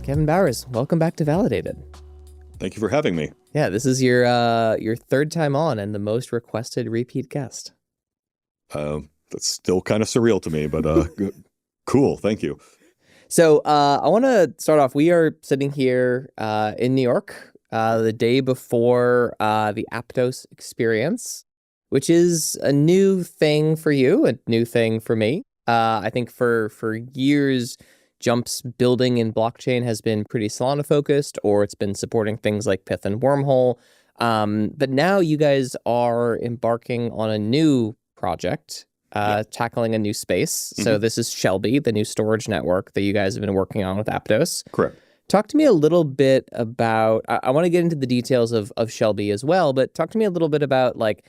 Kevin Bowers, welcome back to Validated. Thank you for having me. Yeah, this is your third time on and the most requested repeat guest. That's still kind of surreal to me, but cool. Thank you. So I want to start off. We are sitting here in New York the day before the Aptos experience, which is a new thing for you, a new thing for me. I think for years, Jump's building in blockchain has been pretty Solana focused, or it's been supporting things like Pyth and Wormhole. But now you guys are embarking on a new project, tackling a new space. Mm-hmm. So this is Shelby, the new storage network that you guys have been working on with Aptos. Correct. Talk to me a little bit about, I want to get into the details of Shelby as well, but talk to me a little bit about like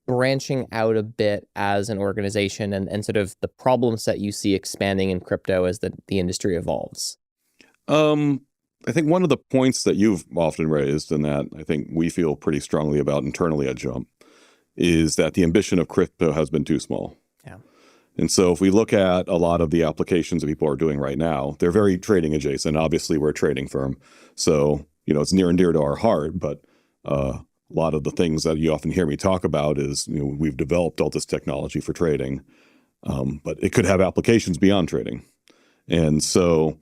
branching out a bit as an organization and sort of the problem set you see expanding in crypto as the industry evolves. I think one of the points that you've often raised and that I think we feel pretty strongly about internally at Jump is that the ambition of crypto has been too small. Yeah. And so if we look at a lot of the applications that people are doing right now, they're very trading adjacent. Obviously, we're a trading firm. So, it's near and dear to our heart, but a lot of the things that you often hear me talk about is, we've developed all this technology for trading, but it could have applications beyond trading. And so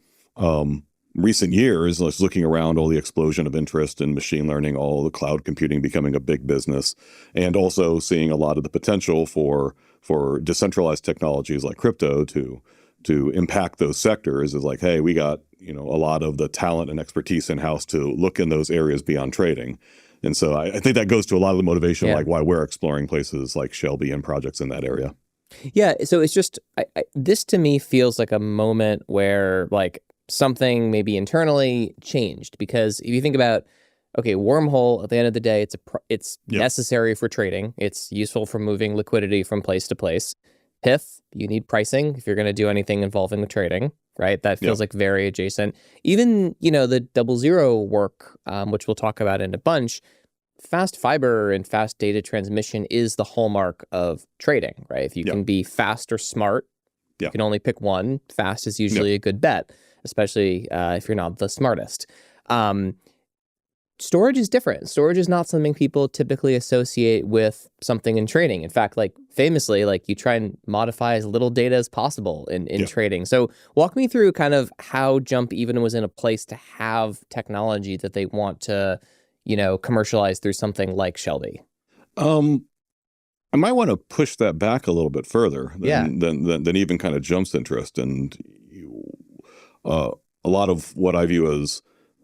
recent years, looking around all the explosion of interest in machine learning, all the cloud computing becoming a big business, and also seeing a lot of the potential for decentralized technologies like crypto to impact those sectors is like, hey, we got, a lot of the talent and expertise in-house to look in those areas beyond trading. And so I think that goes to a lot of the motivation, like why we're exploring places like Shelby and projects in that area. Yeah. So it's just, this to me feels like a moment where like something maybe internally changed, because if you think about, okay, Wormhole, at the end of the day, it's necessary for trading. It's useful for moving liquidity from place to place. Pyth, you need pricing if you're going to do anything involving the trading, right? That feels like very adjacent. Even, the 00 work, which we'll talk about in a bunch, fast fiber and fast data transmission is the hallmark of trading, right? If you can be fast or smart, you can only pick one. Fast is usually a good bet, especially if you're not the smartest. Storage is different. Storage is not something people typically associate with something in trading. In fact, like famously, like you try and modify as little data as possible in trading. So walk me through kind of how Jump even was in a place to have technology that they want to, commercialize through something like Shelby. I might want to push that back a little bit further than even kind of Jump's interest. And a lot of what I view as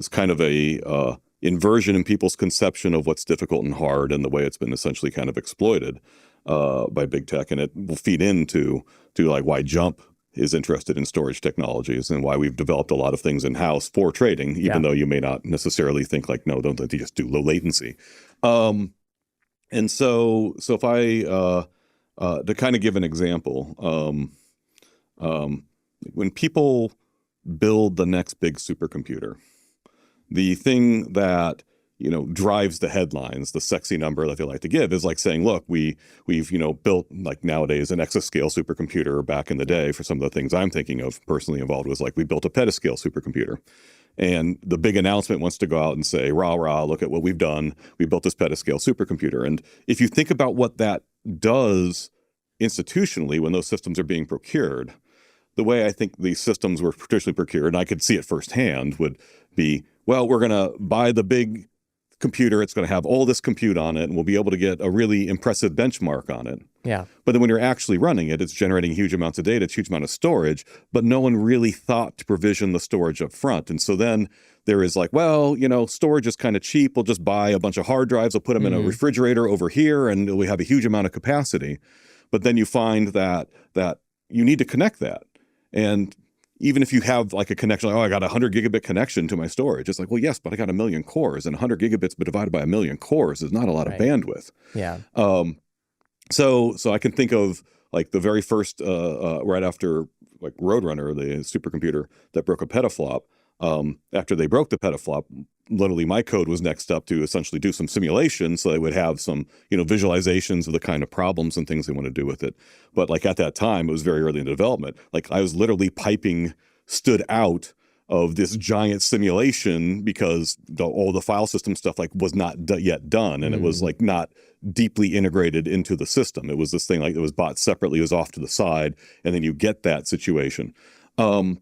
kind of a inversion in people's conception of what's difficult and hard and the way it's been essentially kind of exploited by big tech. And it will feed into like why Jump is interested in storage technologies and why we've developed a lot of things in-house for trading, even though you may not necessarily think like, no, don't they just do low latency? And so if I, to kind of give an example, when people build the next big supercomputer, the thing that drives the headlines, the sexy number that they like to give is like saying, look, we've built like nowadays an exascale supercomputer. Back in the day, for some of the things I'm thinking of personally involved was like we built a petascale supercomputer. And the big announcement wants to go out and say, rah, rah, look at what we've done. We built this petascale supercomputer. And if you think about what that does institutionally when those systems are being procured, the way I think these systems were traditionally procured, and I could see it firsthand, would be, well, we're going to buy the big computer. It's going to have all this compute on it, and we'll be able to get a really impressive benchmark on it. Yeah. But then when you're actually running it, it's generating huge amounts of data, it's a huge amount of storage, but no one really thought to provision the storage up front. And so then there is like, well, storage is kind of cheap. We'll just buy a bunch of hard drives. We'll put them in a refrigerator over here, and we have a huge amount of capacity. But then you find that you need to connect that. And even if you have like a connection, like, I got a 100 gigabit connection to my storage. It's like, well, yes, but I got 1 million cores, and 100 gigabits divided by 1 million cores is not a lot of bandwidth. Yeah. So I can think of like the very first, right after like Roadrunner, the supercomputer that broke a petaflop. After they broke the petaflop, literally my code was next up to essentially do some simulation so they would have some, visualizations of the kind of problems and things they want to do with it. But like at that time, it was very early in development. Like I was literally piping stood out of this giant simulation because all the file system stuff like was not yet done, and it was like not deeply integrated into the system. It was this thing like it was bought separately, it was off to the side, and then you get that situation. I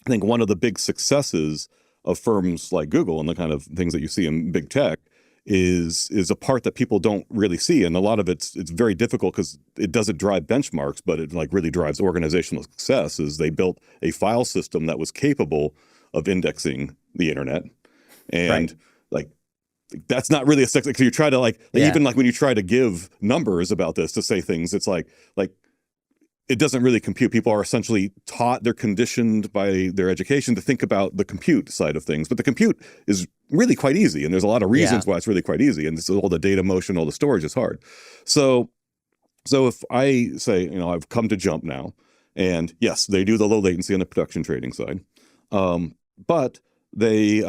think one of the big successes of firms like Google and the kind of things that you see in big tech is a part that people don't really see, and a lot of it's very difficult because it doesn't drive benchmarks, but it like really drives organizational success. Is they built a file system that was capable of indexing the internet, and like that's not really a success. Because you try to even like when you try to give numbers about this to say things, it's like it doesn't really compute. People are essentially taught, they're conditioned by their education to think about the compute side of things. But the compute is really quite easy. And there's a lot of reasons why it's really quite easy. And this is all the data motion, all the storage is hard. So if I say, I've come to Jump now, and yes, they do the low latency on the production trading side, but they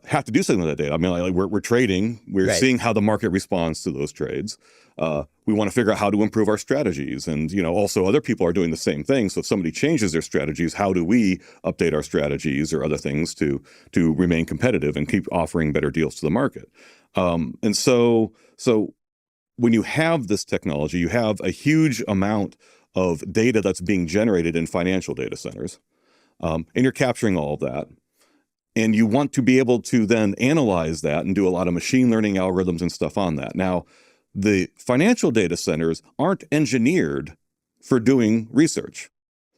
have to do something with that data. I mean, like we're trading, we're seeing how the market responds to those trades. We want to figure out how to improve our strategies, and also other people are doing the same thing. So if somebody changes their strategies, how do we update our strategies or other things to remain competitive and keep offering better deals to the market? And so when you have this technology, you have a huge amount of data that's being generated in financial data centers, and you're capturing all of that. And you want to be able to then analyze that and do a lot of machine learning algorithms and stuff on that. Now, the financial data centers aren't engineered for doing research.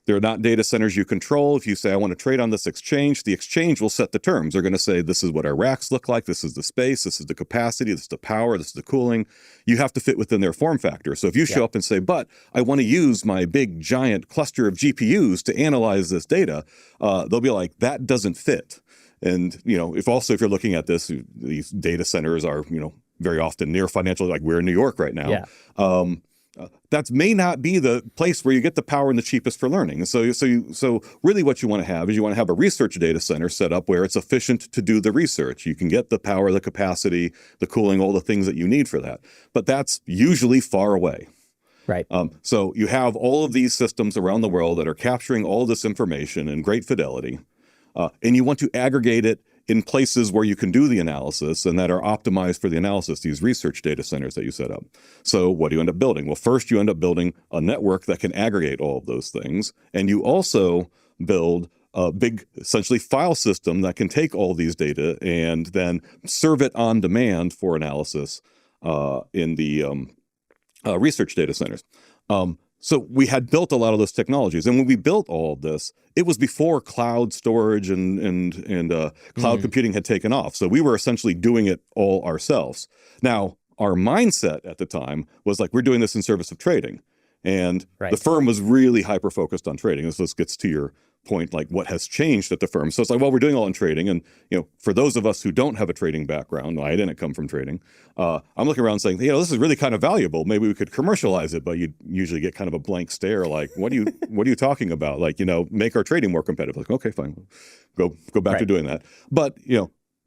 They're not data centers you control. If you say, I want to trade on this exchange, the exchange will set the terms. They're going to say, this is what our racks look like. This is the space. This is the capacity. This is the power. This is the cooling. You have to fit within their form factor. So if you show up and say, but I want to use my big giant cluster of GPUs to analyze this data, they'll be like, that doesn't fit. And, if you're looking at this, these data centers are, very often near financial, like we're in New York right now. That may not be the place where you get the power and the cheapest for learning. And so really what you want to have is you want to have a research data center set up where it's efficient to do the research. You can get the power, the capacity, the cooling, all the things that you need for that. But that's usually far away. Right. So you have all of these systems around the world that are capturing all this information in great fidelity. And you want to aggregate it in places where you can do the analysis and that are optimized for the analysis, these research data centers that you set up. So what do you end up building? Well, first you end up building a network that can aggregate all of those things. And you also build a big, essentially, file system that can take all these data and then serve it on demand for analysis in the research data centers. So we had built a lot of those technologies. And when we built all of this, it was before cloud storage and cloud computing had taken off. So we were essentially doing it all ourselves. Now, our mindset at the time was like, we're doing this in service of trading. And the firm was really hyper-focused on trading. This gets to your point, like what has changed at the firm. So it's like, well, we're doing all in trading. And, for those of us who don't have a trading background, I didn't come from trading, I'm looking around saying, this is really kind of valuable. Maybe we could commercialize it, but you usually get kind of a blank stare, like, what are you talking about? Like, make our trading more competitive. Like, okay, fine. Go back to doing that. But,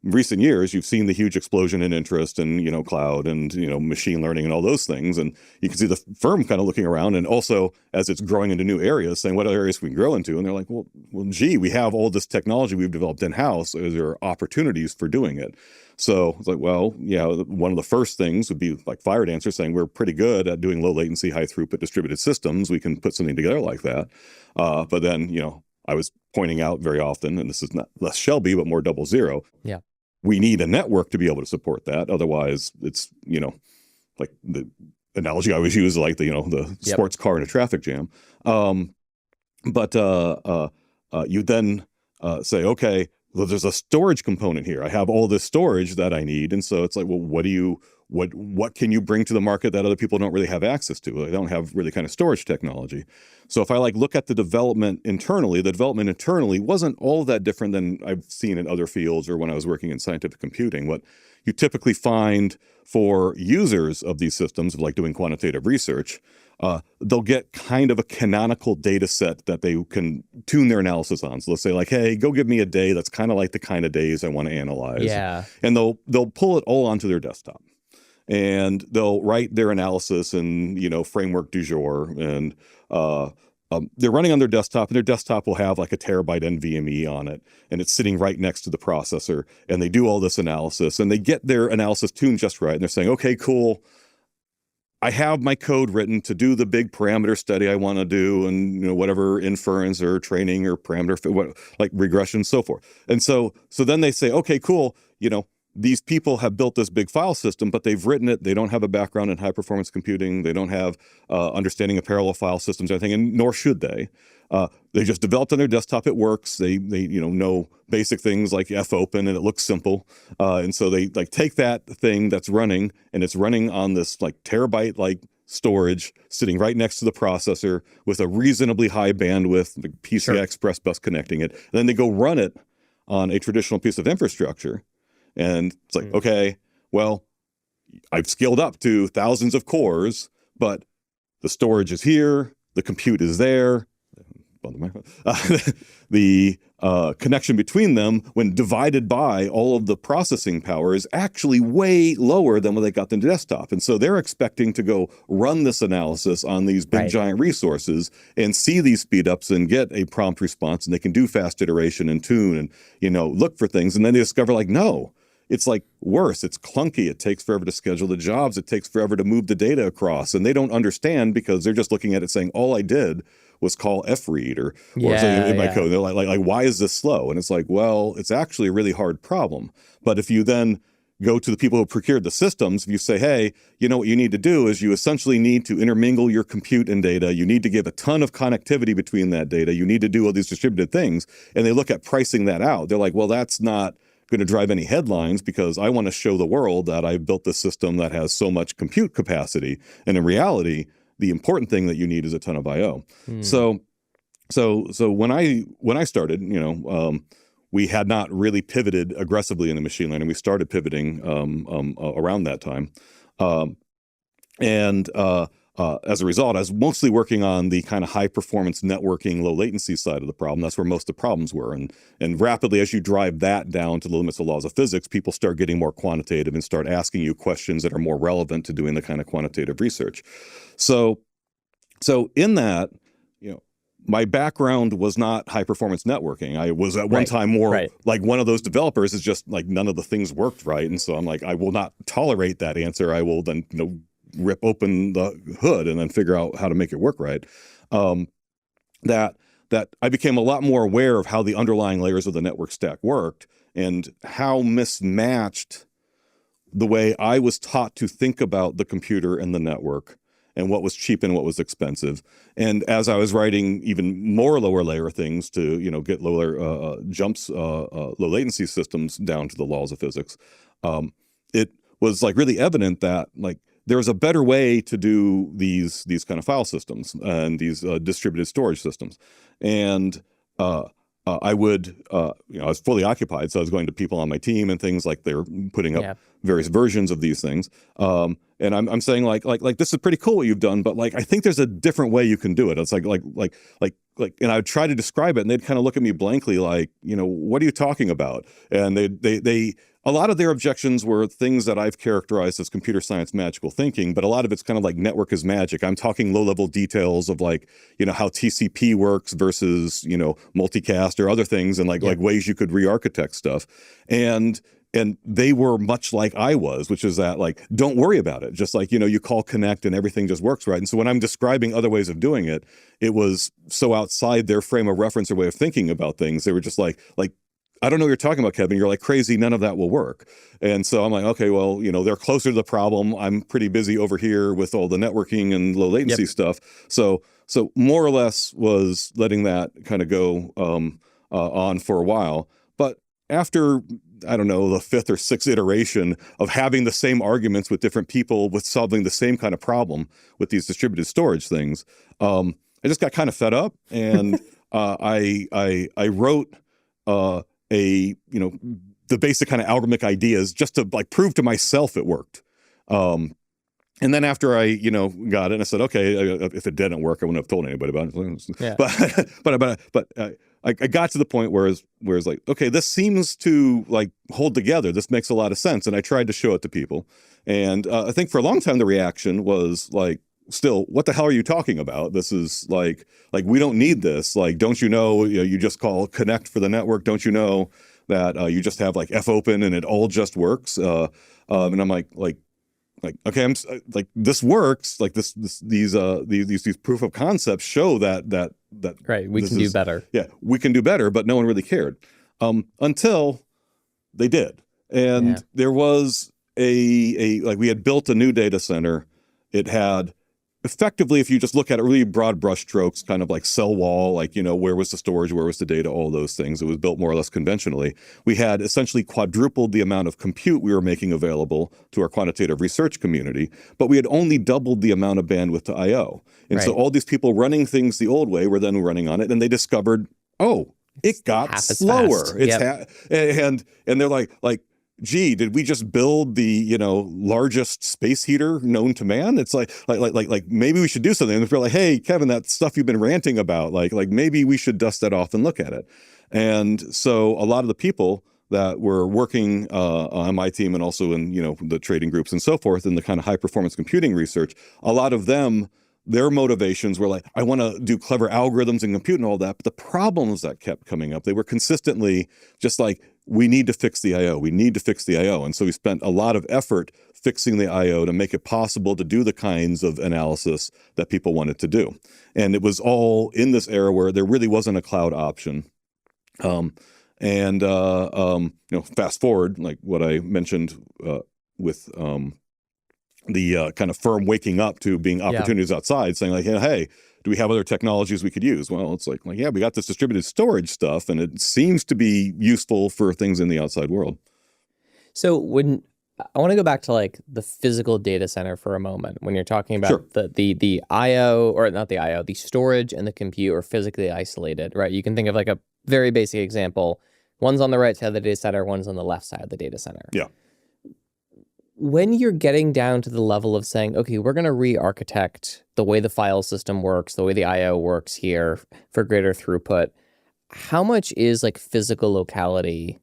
recent years, you've seen the huge explosion in interest in, cloud and, machine learning and all those things. And you can see the firm kind of looking around, and also as it's growing into new areas, saying what other areas we can grow into. And they're like, well, gee, we have all this technology we've developed in-house. There are opportunities for doing it. So it's like, well, one of the first things would be like Firedancer saying we're pretty good at doing low latency, high throughput distributed systems. We can put something together like that. But then, I was pointing out very often, and this is not less Shelby, but more 00. Yeah. We need a network to be able to support that. Otherwise, it's, like the analogy I always use, like the sports car in a traffic jam. But you then say, okay, well, there's a storage component here. I have all this storage that I need. And so it's like, well, what can you bring to the market that other people don't really have access to? They don't have really kind of storage technology. So if I look at the development internally wasn't all that different than I've seen in other fields or when I was working in scientific computing. What you typically find for users of these systems, like doing quantitative research, they'll get kind of a canonical data set that they can tune their analysis on. So let's say like, hey, go give me a day that's kind of like the kind of days I want to analyze. Yeah. And they'll pull it all onto their desktop. And they'll write their analysis in, framework du jour. And they're running on their desktop, and their desktop will have like a terabyte NVMe on it, and it's sitting right next to the processor, and they do all this analysis, and they get their analysis tuned just right, and they're saying, okay, cool, I have my code written to do the big parameter study I want to do, and whatever inference or training or parameter like regression, so forth. And so then they say, okay, cool, these people have built this big file system, but they've written it. They don't have a background in high performance computing. They don't have understanding of parallel file systems or anything, and nor should they. They just developed on their desktop. It works. They know basic things like fopen, and it looks simple. And so they take that thing that's running, and it's running on this like terabyte like storage sitting right next to the processor with a reasonably high bandwidth, like PCI Express bus connecting it. And then they go run it on a traditional piece of infrastructure. And it's like, okay, well, I've scaled up to thousands of cores, but the storage is here, the compute is there. The connection between them, when divided by all of the processing power, is actually way lower than what they got in the desktop. And so they're expecting to go run this analysis on these big giant resources and see these speed ups and get a prompt response, and they can do fast iteration and tune and look for things. And then they discover like, no, it's like worse. It's clunky. It takes forever to schedule the jobs. It takes forever to move the data across. And they don't understand because they're just looking at it saying, all I did was call fread or something in my code. They're like, why is this slow? And it's like, well, it's actually a really hard problem. But if you then go to the people who procured the systems, if you say, hey, what you need to do is you essentially need to intermingle your compute and data. You need to give a ton of connectivity between that data. You need to do all these distributed things. And they look at pricing that out. They're like, well, that's not going to drive any headlines because I want to show the world that I built this system that has so much compute capacity. And in reality, the important thing that you need is a ton of I/O. So when I started, we had not really pivoted aggressively into machine learning. We started pivoting around that time, as a result, I was mostly working on the kind of high performance networking, low latency side of the problem. That's where most of the problems were. And rapidly, as you drive that down to the limits of laws of physics, people start getting more quantitative and start asking you questions that are more relevant to doing the kind of quantitative research. So in that, my background was not high performance networking. I was at one time more like one of those developers is just like none of the things worked right. And so I'm like, I will not tolerate that answer. I will then, rip open the hood and then figure out how to make it work right. That I became a lot more aware of how the underlying layers of the network stack worked and how mismatched the way I was taught to think about the computer and the network and what was cheap and what was expensive. And as I was writing even more lower layer things to, get lower jumps, low latency systems down to the laws of physics, it was like really evident that like there's a better way to do these kind of file systems and these distributed storage systems. And I would, I was fully occupied, so I was going to people on my team and things like they're putting up various versions of these things. And I'm saying like this is pretty cool what you've done, but like I think there's a different way you can do it. It's like, and I would try to describe it, and they'd kind of look at me blankly, like, what are you talking about? And they a lot of their objections were things that I've characterized as computer science magical thinking, but a lot of it's kind of like network is magic. I'm talking low-level details of like, how TCP works versus, multicast or other things and like ways you could re-architect stuff. And they were much like I was, which is that like, don't worry about it. Just like, you call connect and everything just works right. And so when I'm describing other ways of doing it, it was so outside their frame of reference or way of thinking about things. They were just like, I don't know what you're talking about, Kevin. You're like crazy. None of that will work. And so I'm like, okay, well, they're closer to the problem. I'm pretty busy over here with all the networking and low latency stuff. So more or less was letting that kind of go on for a while. But after, I don't know, the fifth or sixth iteration of having the same arguments with different people with solving the same kind of problem with these distributed storage things, I just got kind of fed up. And I wrote the basic kind of algorithmic ideas just to like prove to myself it worked. And then after I, got it, and I said, okay, if it didn't work, I wouldn't have told anybody about it. Yeah. But I got to the point where it's like, okay, this seems to like hold together. This makes a lot of sense. And I tried to show it to people. And I think for a long time, the reaction was like, still, what the hell are you talking about? This is like we don't need this. Like, don't you know, you just call connect for the network. Don't you know that you just have like fopen and it all just works? And I'm like, okay, I'm like, this works. Like these proof of concepts show that right, we can do better. Yeah, we can do better, but no one really cared until they did. And there was like we had built a new data center. It had effectively, if you just look at it, really broad brush strokes, kind of like cell wall, like, where was the storage, where was the data, all those things. It was built more or less conventionally. We had essentially quadrupled the amount of compute we were making available to our quantitative research community, but we had only doubled the amount of bandwidth to I/O. And so all these people running things the old way were then running on it, and they discovered, oh, it got slower. And they're like, gee, did we just build the largest space heater known to man? It's like maybe we should do something. And they're like, hey, Kevin, that stuff you've been ranting about, like maybe we should dust that off and look at it. And so a lot of the people that were working on my team and also in the trading groups and so forth in the kind of high performance computing research, a lot of them, their motivations were like, I want to do clever algorithms and compute and all that. But the problems that kept coming up, they were consistently just like, we need to fix the I/O. We need to fix the I/O. And so we spent a lot of effort fixing the I/O to make it possible to do the kinds of analysis that people wanted to do. And it was all in this era where there really wasn't a cloud option. Fast forward, like what I mentioned with the kind of firm waking up to being opportunities outside, saying like, hey, do we have other technologies we could use? Well, it's like, yeah, we got this distributed storage stuff, and it seems to be useful for things in the outside world. So when I want to go back to like the physical data center for a moment, when you're talking about the I/O, or not the I/O, the storage and the compute are physically isolated, right? You can think of like a very basic example. One's on the right side of the data center, one's on the left side of the data center. Yeah. When you're getting down to the level of saying, okay, we're going to re-architect the way the file system works, the way the I/O works here for greater throughput, how much is like physical locality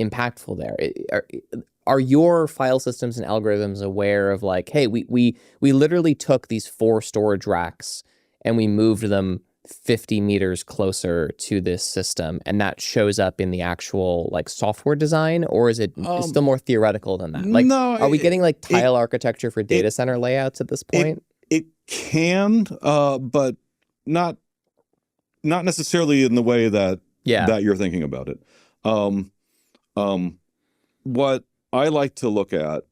impactful there? Are your file systems and algorithms aware of like, hey, we literally took these 4 storage racks and we moved them 50 meters closer to this system, and that shows up in the actual like software desigin, or is it still more theoretical than that? Like, no, are we getting like tile architecture for data center layouts at this point? It can, but not necessarily in the way that you're thinking about it. What I like to look at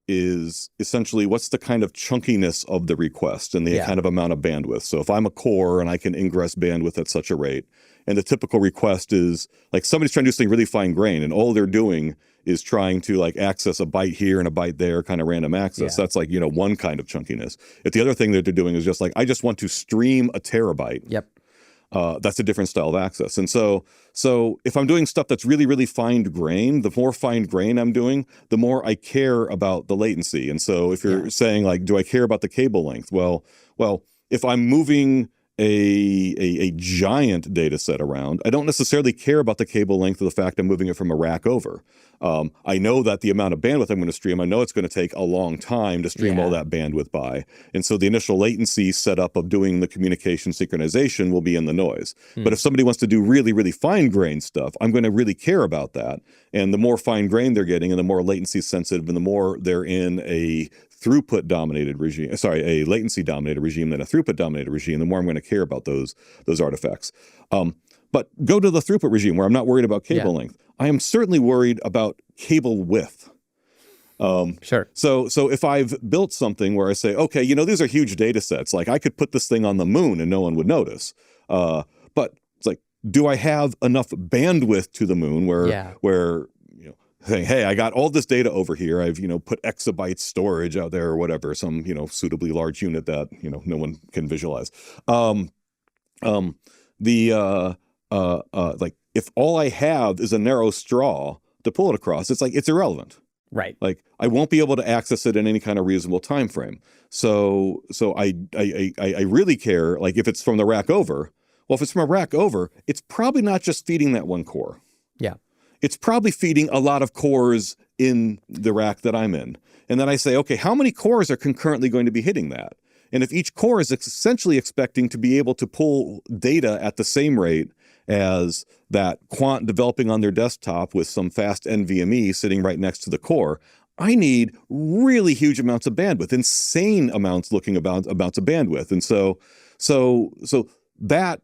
is essentially what's the kind of chunkiness of the request and the kind of amount of bandwidth. So if I'm a core and I can ingress bandwidth at such a rate, and the typical request is like somebody's trying to do something really fine grained, and all they're doing is trying to like access a byte here and a byte there, kind of random access. That's like, one kind of chunkiness. If the other thing that they're doing is just like, I just want to stream a terabyte. Yep. That's a different style of access. And so if I'm doing stuff that's really, really fine-grained, the more fine-grained I'm doing, the more I care about the latency. And so if you're saying like, do I care about the cable length? Well, if I'm moving a giant data set around, I don't necessarily care about the cable length of the fact I'm moving it from a rack over. I know that the amount of bandwidth I'm going to stream, I know it's going to take a long time to stream all that bandwidth by. And so the initial latency setup of doing the communication synchronization will be in the noise. But if somebody wants to do really, really fine-grained stuff, I'm going to really care about that. And the more fine-grained they're getting and the more latency sensitive and the more they're in a throughput-dominated regime, a latency-dominated regime than a throughput-dominated regime, the more I'm going to care about those artifacts. But go to the throughput regime where I'm not worried about cable length. I am certainly worried about cable width. Sure. So if I've built something where I say, okay, these are huge data sets, like I could put this thing on the moon and no one would notice. But it's like, do I have enough bandwidth to the moon where saying, hey, I got all this data over here. I've, put exabyte storage out there or whatever, some, suitably large unit that, no one can visualize. Like if all I have is a narrow straw to pull it across, it's like, it's irrelevant. Right. Like I won't be able to access it in any kind of reasonable time frame. So I really care, like if it's from the rack over, well, if it's from a rack over, it's probably not just feeding that one core. Yeah. It's probably feeding a lot of cores in the rack that I'm in. And then I say, okay, how many cores are concurrently going to be hitting that? And if each core is essentially expecting to be able to pull data at the same rate as that quant developing on their desktop with some fast NVMe sitting right next to the core, I need really huge amounts of bandwidth, insane amounts amounts of bandwidth. And so that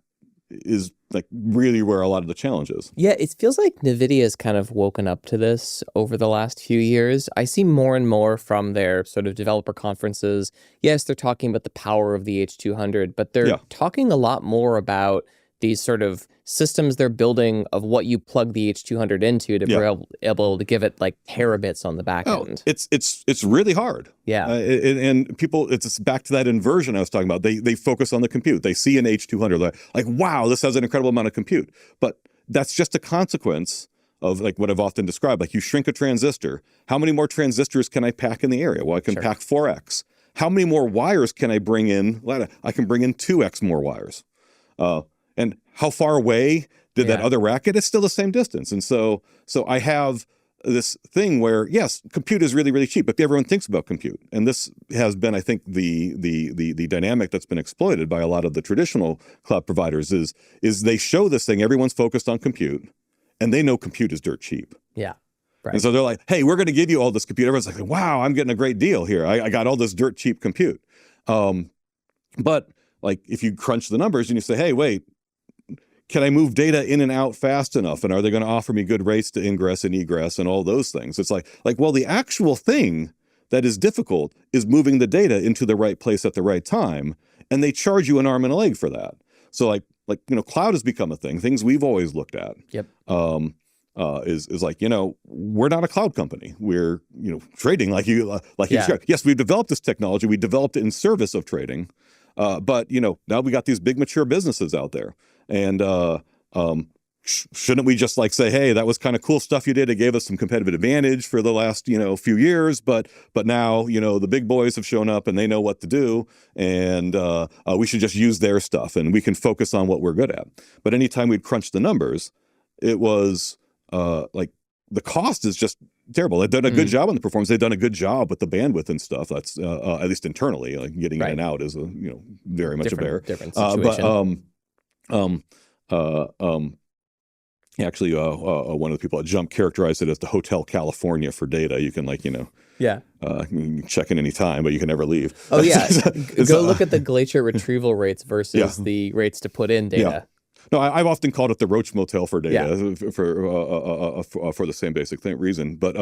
is like really where a lot of the challenge is. Yeah, it feels like NVIDIA has kind of woken up to this over the last few years. I see more and more from their sort of developer conferences. Yes, they're talking about the power of the H200, but they're talking a lot more about these sort of systems they're building of what you plug the H200 into to be able to give it like terabits on the back end. It's really hard. Yeah. And people, it's back to that inversion I was talking about. They focus on the compute. They see an H200, like, wow, this has an incredible amount of compute. But that's just a consequence of like what I've often described. Like you shrink a transistor. How many more transistors can I pack in the area? Well, I can pack 4x. How many more wires can I bring in? I can bring in 2x more wires. And how far away did that other rack get? It's still the same distance. And so I have this thing where, yes, compute is really, really cheap, but everyone thinks about compute. And this has been, I think, the dynamic that's been exploited by a lot of the traditional cloud providers is they show this thing, everyone's focused on compute, and they know compute is dirt cheap. Yeah. Right. And so they're like, hey, we're going to give you all this compute. Everyone's like, wow, I'm getting a great deal here. I got all this dirt cheap compute. But like if you crunch the numbers and you say, hey, wait, can I move data in and out fast enough? And are they going to offer me good rates to ingress and egress and all those things? It's like, well, the actual thing that is difficult is moving the data into the right place at the right time. And they charge you an arm and a leg for that. So like, cloud has become a thing, things we've always looked at. Yep. Is like, we're not a cloud company. We're, trading like you described. Yes, we've developed this technology. We developed it in service of trading. But, now we got these big mature businesses out there. And shouldn't we just like say, hey, that was kind of cool stuff you did. It gave us some competitive advantage for the last, few years. But now, the big boys have shown up and they know what to do. And we should just use their stuff and we can focus on what we're good at. But anytime we'd crunch the numbers, it was like the cost is just terrible. They've done a good job on the performance. They've done a good job with the bandwidth and stuff. That's at least internally, like getting in and out is very much a bear. Different situation. Actually, one of the people at Jump characterized it as the Hotel California for data. You can you can check in any time, but you can never leave. Oh yeah, go look at the glacier retrieval rates versus the rates to put in data. Yeah. No, I've often called it the Roach Motel for data for the same basic reason. But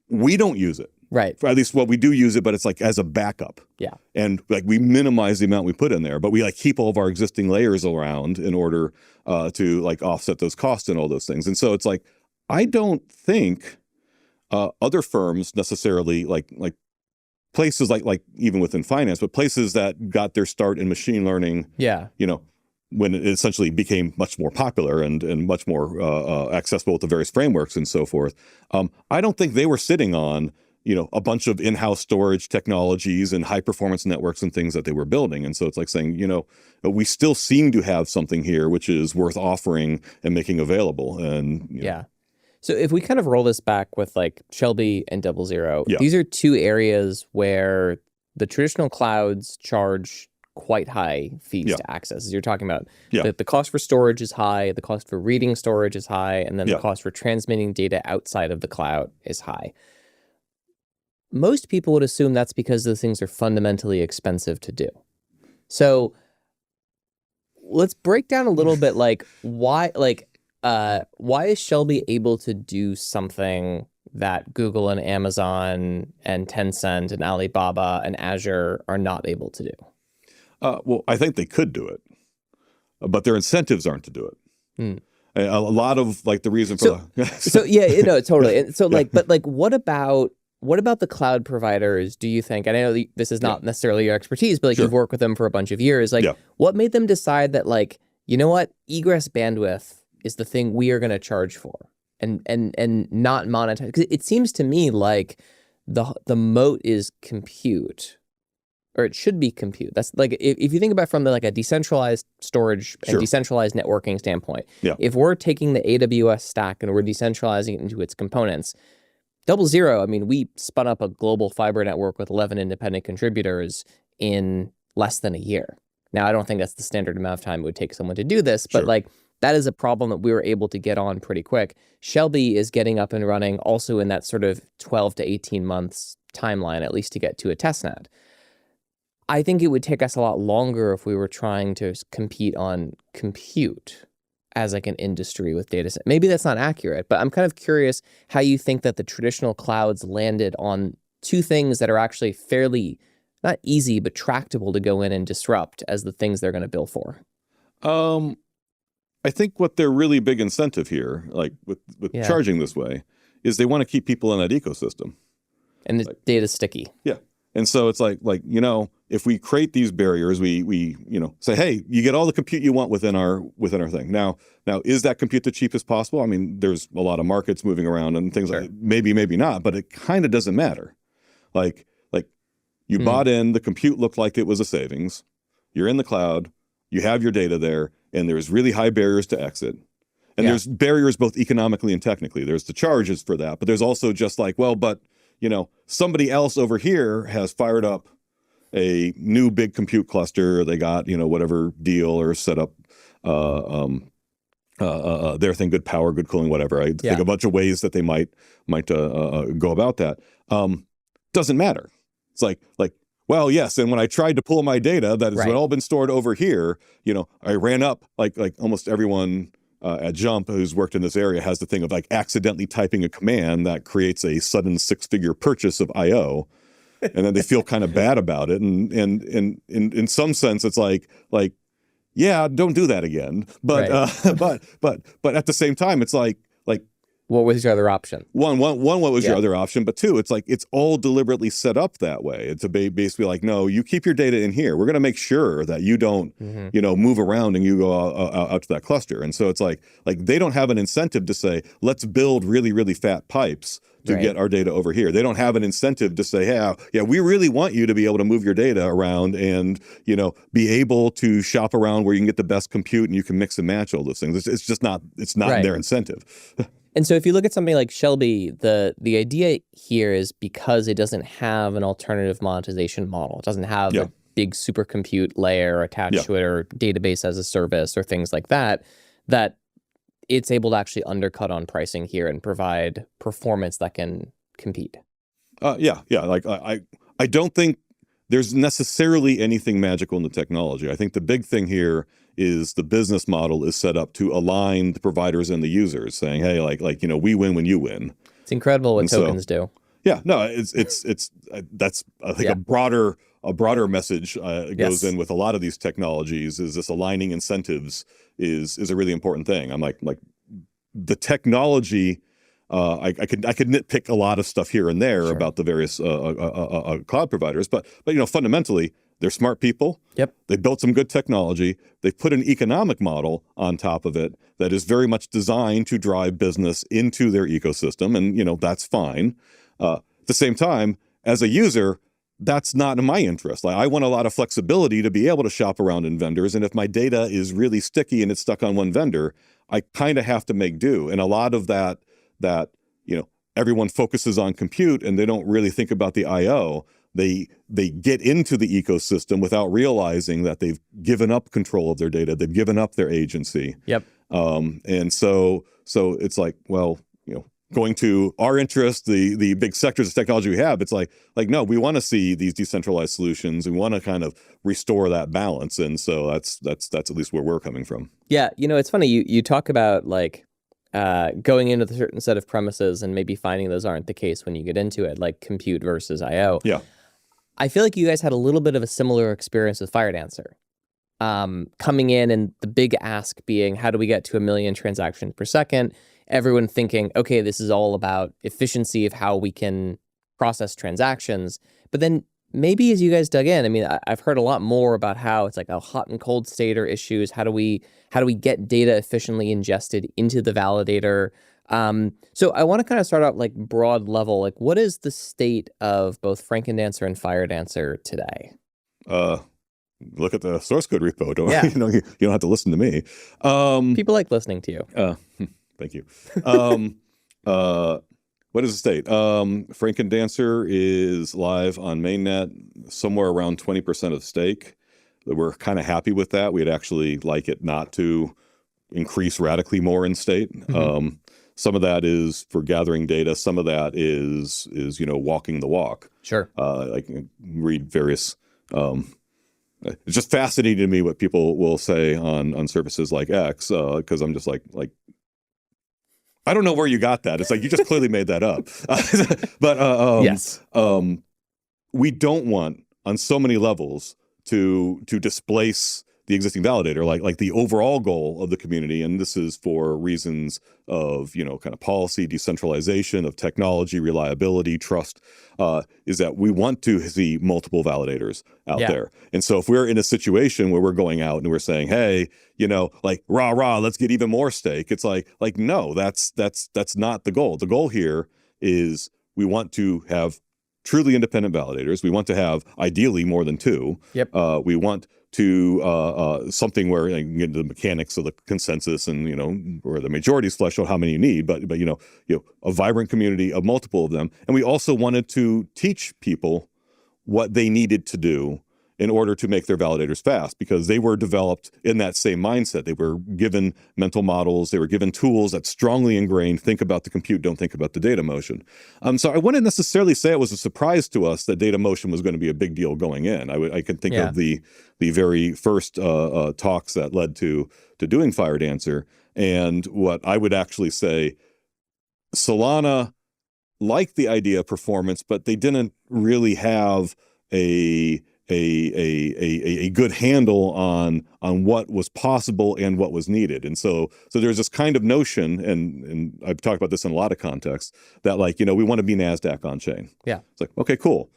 we don't use it. Right. At least, we do use it, but it's like as a backup. Yeah. And like we minimize the amount we put in there, but we like keep all of our existing layers around in order to like offset those costs and all those things. And so it's like, I don't think other firms necessarily like places like even within finance, but places that got their start in machine learning. Yeah. When it essentially became much more popular and much more accessible with the various frameworks and so forth. I don't think they were sitting on a bunch of in-house storage technologies and high performance networks and things that they were building. And so it's like saying, we still seem to have something here which is worth offering and making available. And yeah. So if we kind of roll this back with like Shelby and 00, these are two areas where the traditional clouds charge quite high fees to access. As you're talking about, the cost for storage is high, the cost for reading storage is high, and then the cost for transmitting data outside of the cloud is high. Most people would assume that's because those things are fundamentally expensive to do. So let's break down a little bit like why is Shelby able to do something that Google and Amazon and Tencent and Alibaba and Azure are not able to do? Well, I think they could do it, but their incentives aren't to do it. A lot of like the reason for totally. And so but like what about the cloud providers, do you think, and I know this is not necessarily your expertise, but like you've worked with them for a bunch of years, like what made them decide that like, you know what, egress bandwidth is the thing we are going to charge for and not monetize? Because it seems to me like the moat is compute, or it should be compute. That's like, if you think about it from like a decentralized storage and decentralized networking standpoint, if we're taking the AWS stack and we're decentralizing it into its components, 0. I mean, we spun up a global fiber network with 11 independent contributors in less than a year. Now, I don't think that's the standard amount of time it would take someone to do this, but like that is a problem that we were able to get on pretty quick. Shelby is getting up and running also in that sort of 12 to 18 months timeline, at least to get to a testnet. I think it would take us a lot longer if we were trying to compete on compute as like an industry with data set. Maybe that's not accurate, but I'm kind of curious how you think that the traditional clouds landed on two things that are actually fairly, not easy, but tractable to go in and disrupt as the things they're going to bill for. I think what their really big incentive here, like with charging this way, is they want to keep people in that ecosystem. And the data's sticky. Yeah. And so it's like, you know, if we create these barriers, we you know, say, hey, you get all the compute you want within our thing. Now, is that compute the cheapest possible? I mean, there's a lot of markets moving around and things like that. Maybe not, but it kind of doesn't matter. Like you bought in, the compute looked like it was a savings. You're in the cloud, you have your data there, and there's really high barriers to exit. And there's barriers both economically and technically. There's the charges for that, but there's also just like, well, but you know, somebody else over here has fired up a new big compute cluster. They got, you know, whatever deal or set up their thing, good power, good cooling, whatever. I think a bunch of ways that they might go about that. Doesn't matter. It's like, well, yes. And when I tried to pull my data that has all been stored over here, you know, I ran up like almost everyone at Jump who's worked in this area has the thing of like accidentally typing a command that creates a sudden 6-figure purchase of IO. And then they feel kind of bad about it. And in some sense, it's like, yeah, don't do that again. But but at the same time, it's like what was your other option? One, what was your other option? But two, it's like it's all deliberately set up that way. It's basically like, no, you keep your data in here. We're going to make sure that you don't, you know, move around and you go out to that cluster. And so it's like they don't have an incentive to say, let's build really, really fat pipes to get our data over here. They don't have an incentive to say, hey, yeah, we really want you to be able to move your data around and, you know, be able to shop around where you can get the best compute and you can mix and match all those things. It's just not, it's not their incentive. And so if you look at something like Shelby, the idea here is because it doesn't have an alternative monetization model. It doesn't have a big supercompute layer attached to it or database as a service or things like that, that it's able to actually undercut on pricing here and provide performance that can compete. Like I don't think there's necessarily anything magical in the technology. I think the big thing here is the business model is set up to align the providers and the users, saying, hey, like you know, we win when you win. It's incredible what tokens do. Yeah, no, it's that's I think a broader message goes in with a lot of these technologies. Is this aligning incentives is a really important thing. I'm like the technology. I could nitpick a lot of stuff here and there about the various cloud providers, but you know, fundamentally, they're smart people. Yep. They built some good technology. They've put an economic model on top of it that is very much designed to drive business into their ecosystem, and you know, that's fine. At the same time, as a user, that's not in my interest. Like, I want a lot of flexibility to be able to shop around in vendors, and if my data is really sticky and it's stuck on one vendor, I kind of have to make do. And a lot of that you know, everyone focuses on compute and they don't really think about the IO. They get into the ecosystem without realizing that they've given up control of their data. They've given up their agency. Yep. And so it's like, well, you know, going to our interest, the big sectors of technology we have, it's like no, we want to see these decentralized solutions. We want to kind of restore that balance. And so that's at least where we're coming from. Yeah. You know, it's funny. You talk about like going into a certain set of premises and maybe finding those aren't the case when you get into it, like compute versus IO. Yeah. I feel like you guys had a little bit of a similar experience with Firedancer. Coming in and the big ask being, how do we get to 1 million transactions per second? Everyone thinking, okay, this is all about efficiency of how we can process transactions. But then maybe as you guys dug in, I mean, I've heard a lot more about how it's like a hot and cold state or issues. How do we get data efficiently ingested into the validator? So I want to kind of start out like broad level, like what is the state of both Frankendancer and Firedancer today? Look at the source code repo. You know, you don't have to listen to me. People like listening to you. Thank you. What is the state? Frankendancer is live on mainnet, somewhere around 20% of stake. We're kind of happy with that. We'd actually like it not to increase radically more in state. Mm-hmm. Some of that is for gathering data. Some of that is walking the walk. Sure. I can read various. It's just fascinating to me what people will say on services like X, because I'm just like I don't know where you got that. It's like you just clearly made that up. But yes, we don't want on so many levels to displace the existing validator, like the overall goal of the community, and this is for reasons of kind of policy, decentralization, of technology, reliability, trust, is that we want to see multiple validators out there. And so if we're in a situation where we're going out and we're saying, hey, like rah, let's get even more stake, it's like no, that's not the goal. The goal here is we want to have truly independent validators. We want to have ideally more than two. Yep. We want to something where you can get into the mechanics of the consensus and or the majorities flesh out how many you need, but a vibrant community of multiple of them. And we also wanted to teach people what they needed to do in order to make their validators fast, because they were developed in that same mindset. They were given mental models, they were given tools that strongly ingrained, think about the compute, don't think about the data motion. So I wouldn't necessarily say it was a surprise to us that data motion was going to be a big deal going in. I could think of the very first talks that led to doing Firedancer, and what I would actually say, Solana liked the idea of performance, but they didn't really have a good handle on what was possible and what was needed. And so there's this kind of notion, and I've talked about this in a lot of contexts, that we want to be NASDAQ on chain. Yeah. It's like, okay, cool.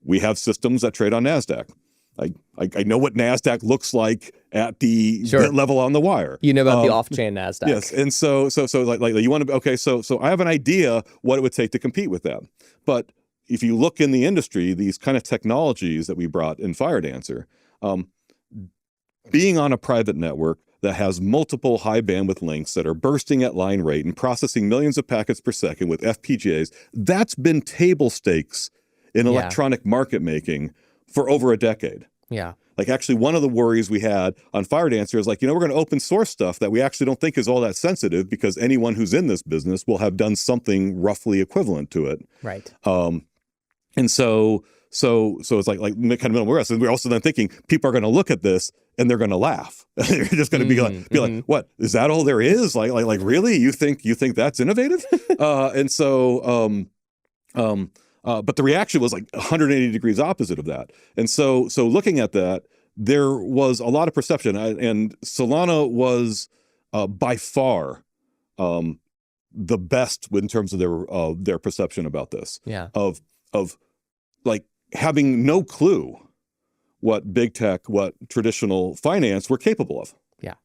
We have systems that trade on NASDAQ. I know what NASDAQ looks like at the level on the wire. About the off-chain NASDAQ. Yes. And so you want to, okay, so I have an idea what it would take to compete with that. But if you look in the industry, these kind of technologies that we brought in Firedancer, being on a private network that has multiple high bandwidth links that are bursting at line rate and processing millions of packets per second with FPGAs, that's been table stakes in electronic market making for over a decade. Yeah. Like actually one of the worries we had on Firedancer is we're going to open source stuff that we actually don't think is all that sensitive, because anyone who's in this business will have done something roughly equivalent to it. Right. And so it's like kind of middle west. And we're also then thinking people are going to look at this and they're going to laugh. They're just going to be like, what, is that all there is? Like really? You think that's innovative? But the reaction was like 180 degrees opposite of that. And so looking at that, there was a lot of perception, and Solana was by far the best in terms of their perception about this. Yeah. Of like having no clue what big tech, what traditional finance were capable of. Yeah.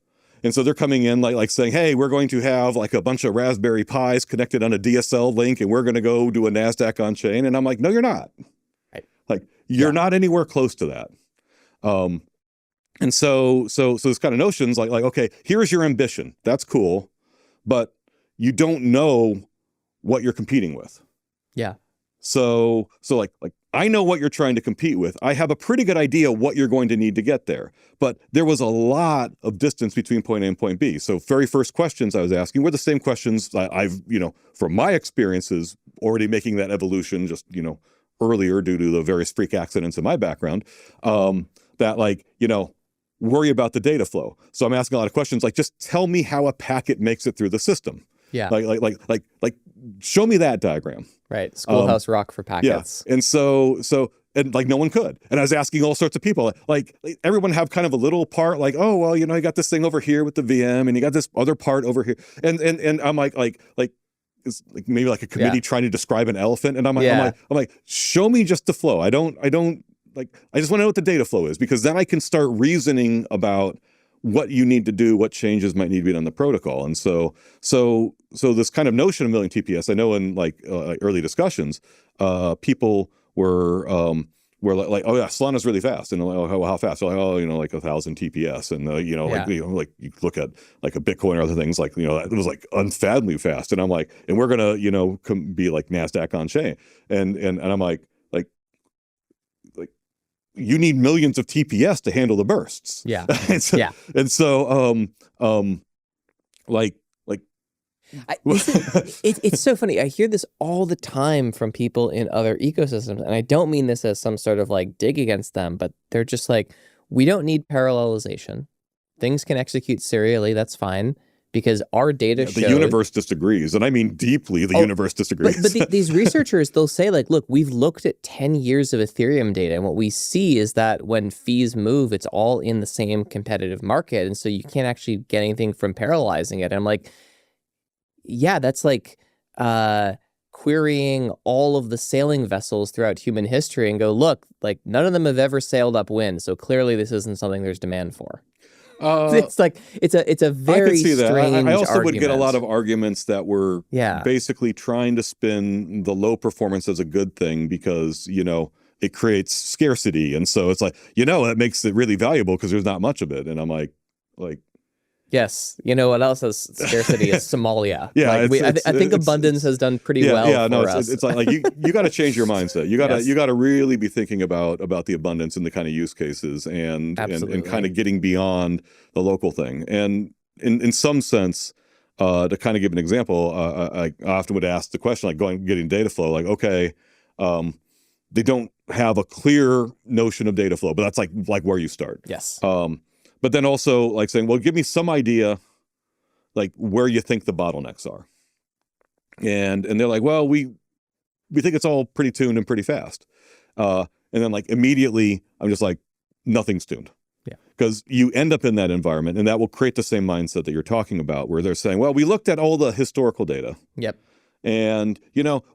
And so they're coming in like saying, hey, we're going to have like a bunch of Raspberry Pis connected on a DSL link, and we're going to go do a NASDAQ on chain. And I'm like, no, you're not. Right. Like you're not anywhere close to that. And so this kind of notions like, okay, here's your ambition. That's cool. But you don't know what you're competing with. Yeah. So like I know what you're trying to compete with. I have a pretty good idea what you're going to need to get there. But there was a lot of distance between point A and point B. So very first questions I was asking were the same questions I've from my experiences already making that evolution just, earlier due to the various freak accidents in my background, that worry about the data flow. So I'm asking a lot of questions like, just tell me how a packet makes it through the system. Yeah. Like show me that diagram. Right. Schoolhouse Rock for packets. Yeah. And so no one could. And I was asking all sorts of people, like everyone have kind of a little part, like, oh, well, you got this thing over here with the VM and you got this other part over here. And I'm like it's like maybe like a committee trying to describe an elephant. And I'm like, show me just the flow. I just want to know what the data flow is, because then I can start reasoning about what you need to do, what changes might need to be done on the protocol. And so this kind of notion of milling TPS, I know in early discussions, people were where like oh yeah, Solana's really fast, and like, oh, how fast? They're like, oh, like 1,000 TPS, and like you look at like a Bitcoin or other things, like it was like unfathomably fast, and I'm like, and we're gonna be like NASDAQ on chain, and I'm like you need millions of TPS to handle the bursts. Yeah. and so it's so funny. I hear this all the time from people in other ecosystems, and I don't mean this as some sort of like dig against them, but they're just like, we don't need parallelization. Things can execute serially. That's fine. Because our data shows... The universe disagrees, and I mean deeply the universe disagrees. But these researchers, they'll say like, look, we've looked at 10 years of Ethereum data, and what we see is that when fees move, it's all in the same competitive market, and so you can't actually get anything from parallelizing it. And I'm like, yeah, that's like querying all of the sailing vessels throughout human history and go, look, like none of them have ever sailed upwind, so clearly this isn't something there's demand for. It's like it's a very strange I also argument. would get a lot of arguments that were basically trying to spin the low performance as a good thing because it creates scarcity, and so it's like it makes it really valuable because there's not much of it, and I'm like yes, what else has scarcity is Somalia. Yeah, I think abundance has done pretty well for us. It's like you got to change your mindset. You got to really be thinking about the abundance and the kind of use cases and kind of getting beyond the local thing. And in some sense, to kind of give an example, I often would ask the question like getting data flow, like okay, they don't have a clear notion of data flow, but that's like where you start. Yes. But then also like saying, well, give me some idea like where you think the bottlenecks are. And they're like, well, we think it's all pretty tuned and pretty fast. And then like immediately I'm just like, nothing's tuned. Yeah. Because you end up in that environment and that will create the same mindset that you're talking about where they're saying, well, we looked at all the historical data. Yep. And,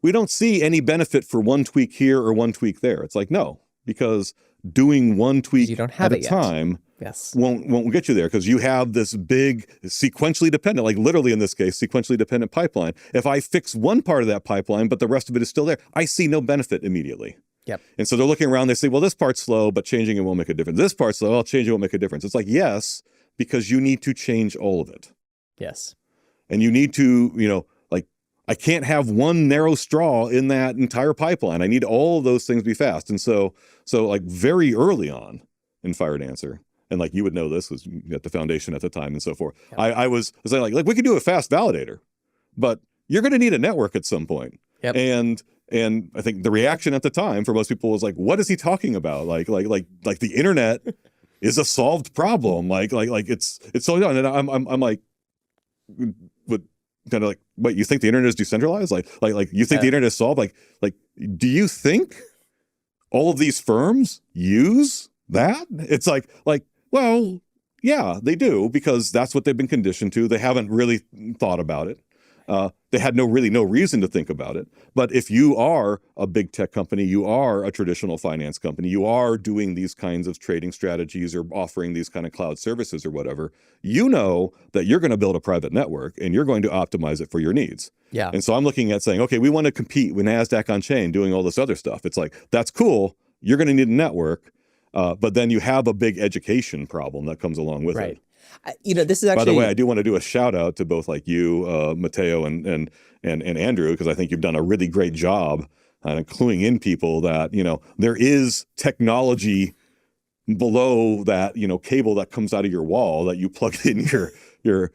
we don't see any benefit for one tweak here or one tweak there. It's like, no, because doing one tweak at a time won't get you there because you have this big sequentially dependent, like literally in this case, sequentially dependent pipeline. If I fix one part of that pipeline, but the rest of it is still there, I see no benefit immediately. Yep. And so they're looking around, they say, well, this part's slow, but changing it won't make a difference. This part's slow, I'll change it won't make a difference. It's like, yes, because you need to change all of it. Yes. And you need to, I can't have one narrow straw in that entire pipeline. I need all of those things to be fast. And so like very early on in Firedancer, and like you would know this was at the foundation at the time and so forth. Yep. I was like we could do a fast validator, but you're going to need a network at some point. Yep. And I think the reaction at the time for most people was like, what is he talking about? Like the internet is a solved problem. Like it's so done. And I'm like, kind of like, wait, you think the internet is decentralized? Like you think the internet is solved? Like, do you think all of these firms use that? It's like, well, yeah, they do because that's what they've been conditioned to. They haven't really thought about it. They had no reason to think about it. But if you are a big tech company, you are a traditional finance company, you are doing these kinds of trading strategies or offering these kind of cloud services or whatever, you know that you're going to build a private network and you're going to optimize it for your needs. Yeah. And so I'm looking at saying, okay, we want to compete with NASDAQ on chain doing all this other stuff. It's like, that's cool. You're going to need a network. But then you have a big education problem that comes along with it. This is actually... By the way, I do want to do a shout out to both like you, Matteo, and Andrew, because I think you've done a really great job cluing in people that, there is technology below that, cable that comes out of your wall that you plug in your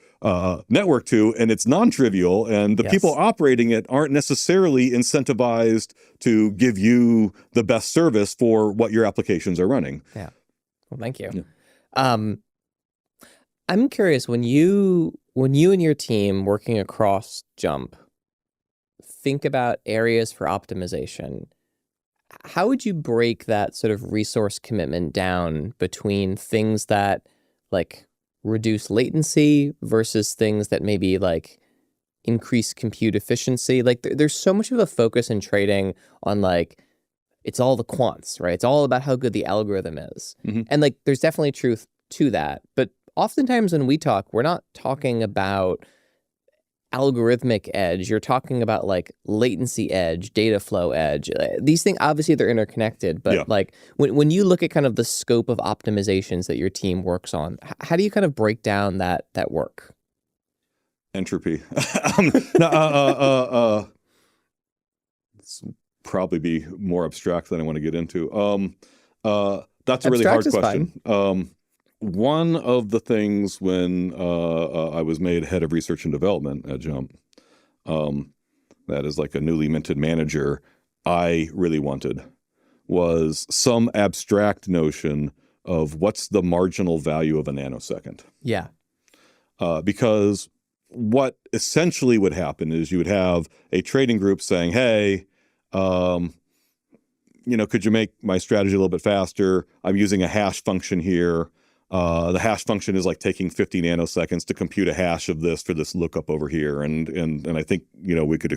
network to, and it's non-trivial, and the people operating it aren't necessarily incentivized to give you the best service for what your applications are running. Yeah. Well, thank you. Yeah. I'm curious, when you and your team working across Jump think about areas for optimization, how would you break that sort of resource commitment down between things that like reduce latency versus things that maybe like increase compute efficiency? Like there's so much of a focus in trading on like, it's all the quants, right? It's all about how good the algorithm is. Mm-hmm. And like, there's definitely truth to that. But oftentimes when we talk, we're not talking about algorithmic edge. You're talking about like latency edge, data flow edge. These things, obviously they're interconnected, but like when you look at kind of the scope of optimizations that your team works on, how do you kind of break down that work? Entropy. It's probably be more abstract than I want to get into. That's a really hard question. One of the things when I was made head of research and development at Jump, that is like a newly minted manager, I really wanted was some abstract notion of what's the marginal value of a nanosecond. Yeah. Because what essentially would happen is you would have a trading group saying, hey, could you make my strategy a little bit faster? I'm using a hash function here. The hash function is like taking 50 nanoseconds to compute a hash of this for this lookup over here. And I think, we could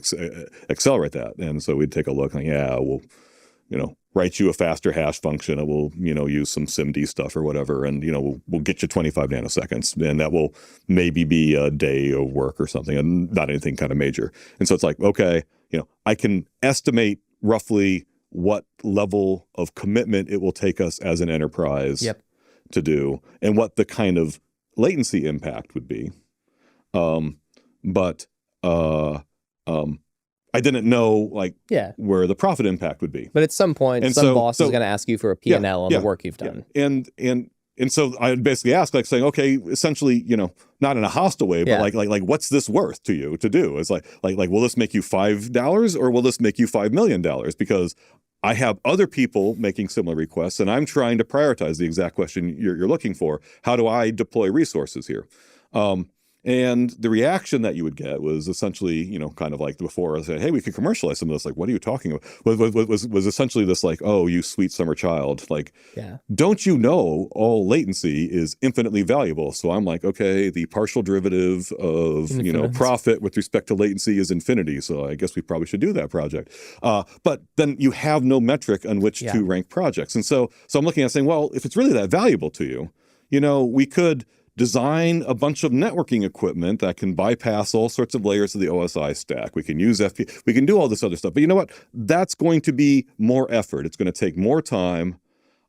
accelerate that. And so we'd take a look and we'll, write you a faster hash function. It will, use some SIMD stuff or whatever. And, we'll get you 25 nanoseconds. And that will maybe be a day of work or something and not anything kind of major. And so it's like, okay, I can estimate roughly what level of commitment it will take us as an enterprise to do and what the kind of latency impact would be. But I didn't know where the profit impact would be. But at some point, some boss is going to ask you for a P&L on the work you've done. And so I would basically ask, saying, okay, essentially, not in a hostile way, but like, what's this worth to you to do? It's like, will this make you $5 or will this make you $5 million? Because I have other people making similar requests, and I'm trying to prioritize the exact question you're looking for. How do I deploy resources here? And the reaction that you would get was essentially, kind of like before I said, hey, we could commercialize some of this. Like, what are you talking about? Was essentially this like, oh, you sweet summer child. Like, don't you know all latency is infinitely valuable? So I'm like, okay, the partial derivative of, profit with respect to latency is infinity. So I guess we probably should do that project. But then you have no metric on which to rank projects. And so I'm looking at saying, well, if it's really that valuable to you, we could design a bunch of networking equipment that can bypass all sorts of layers of the OSI stack. We can use we can do all this other stuff. But you know what? That's going to be more effort. It's going to take more time.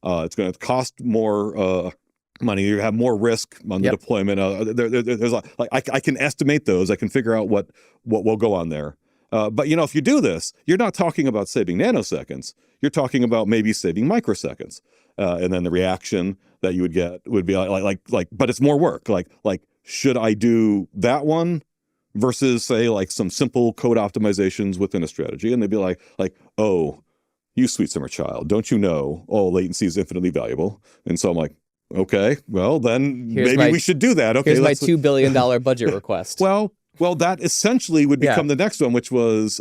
It's going to cost more money. You have more risk on the deployment. There's I can estimate those. I can figure out what will go on there. But if you do this, you're not talking about saving nanoseconds. You're talking about maybe saving microseconds. And then the reaction that you would get would be like, but it's more work. Like, should I do that one versus say like some simple code optimizations within a strategy? And they'd be like, oh, you sweet summer child, don't you know all latency is infinitely valuable? And so I'm like, okay, well then maybe we should do that. Okay, here's my $2 billion budget request. Well, that essentially would become the next one, which was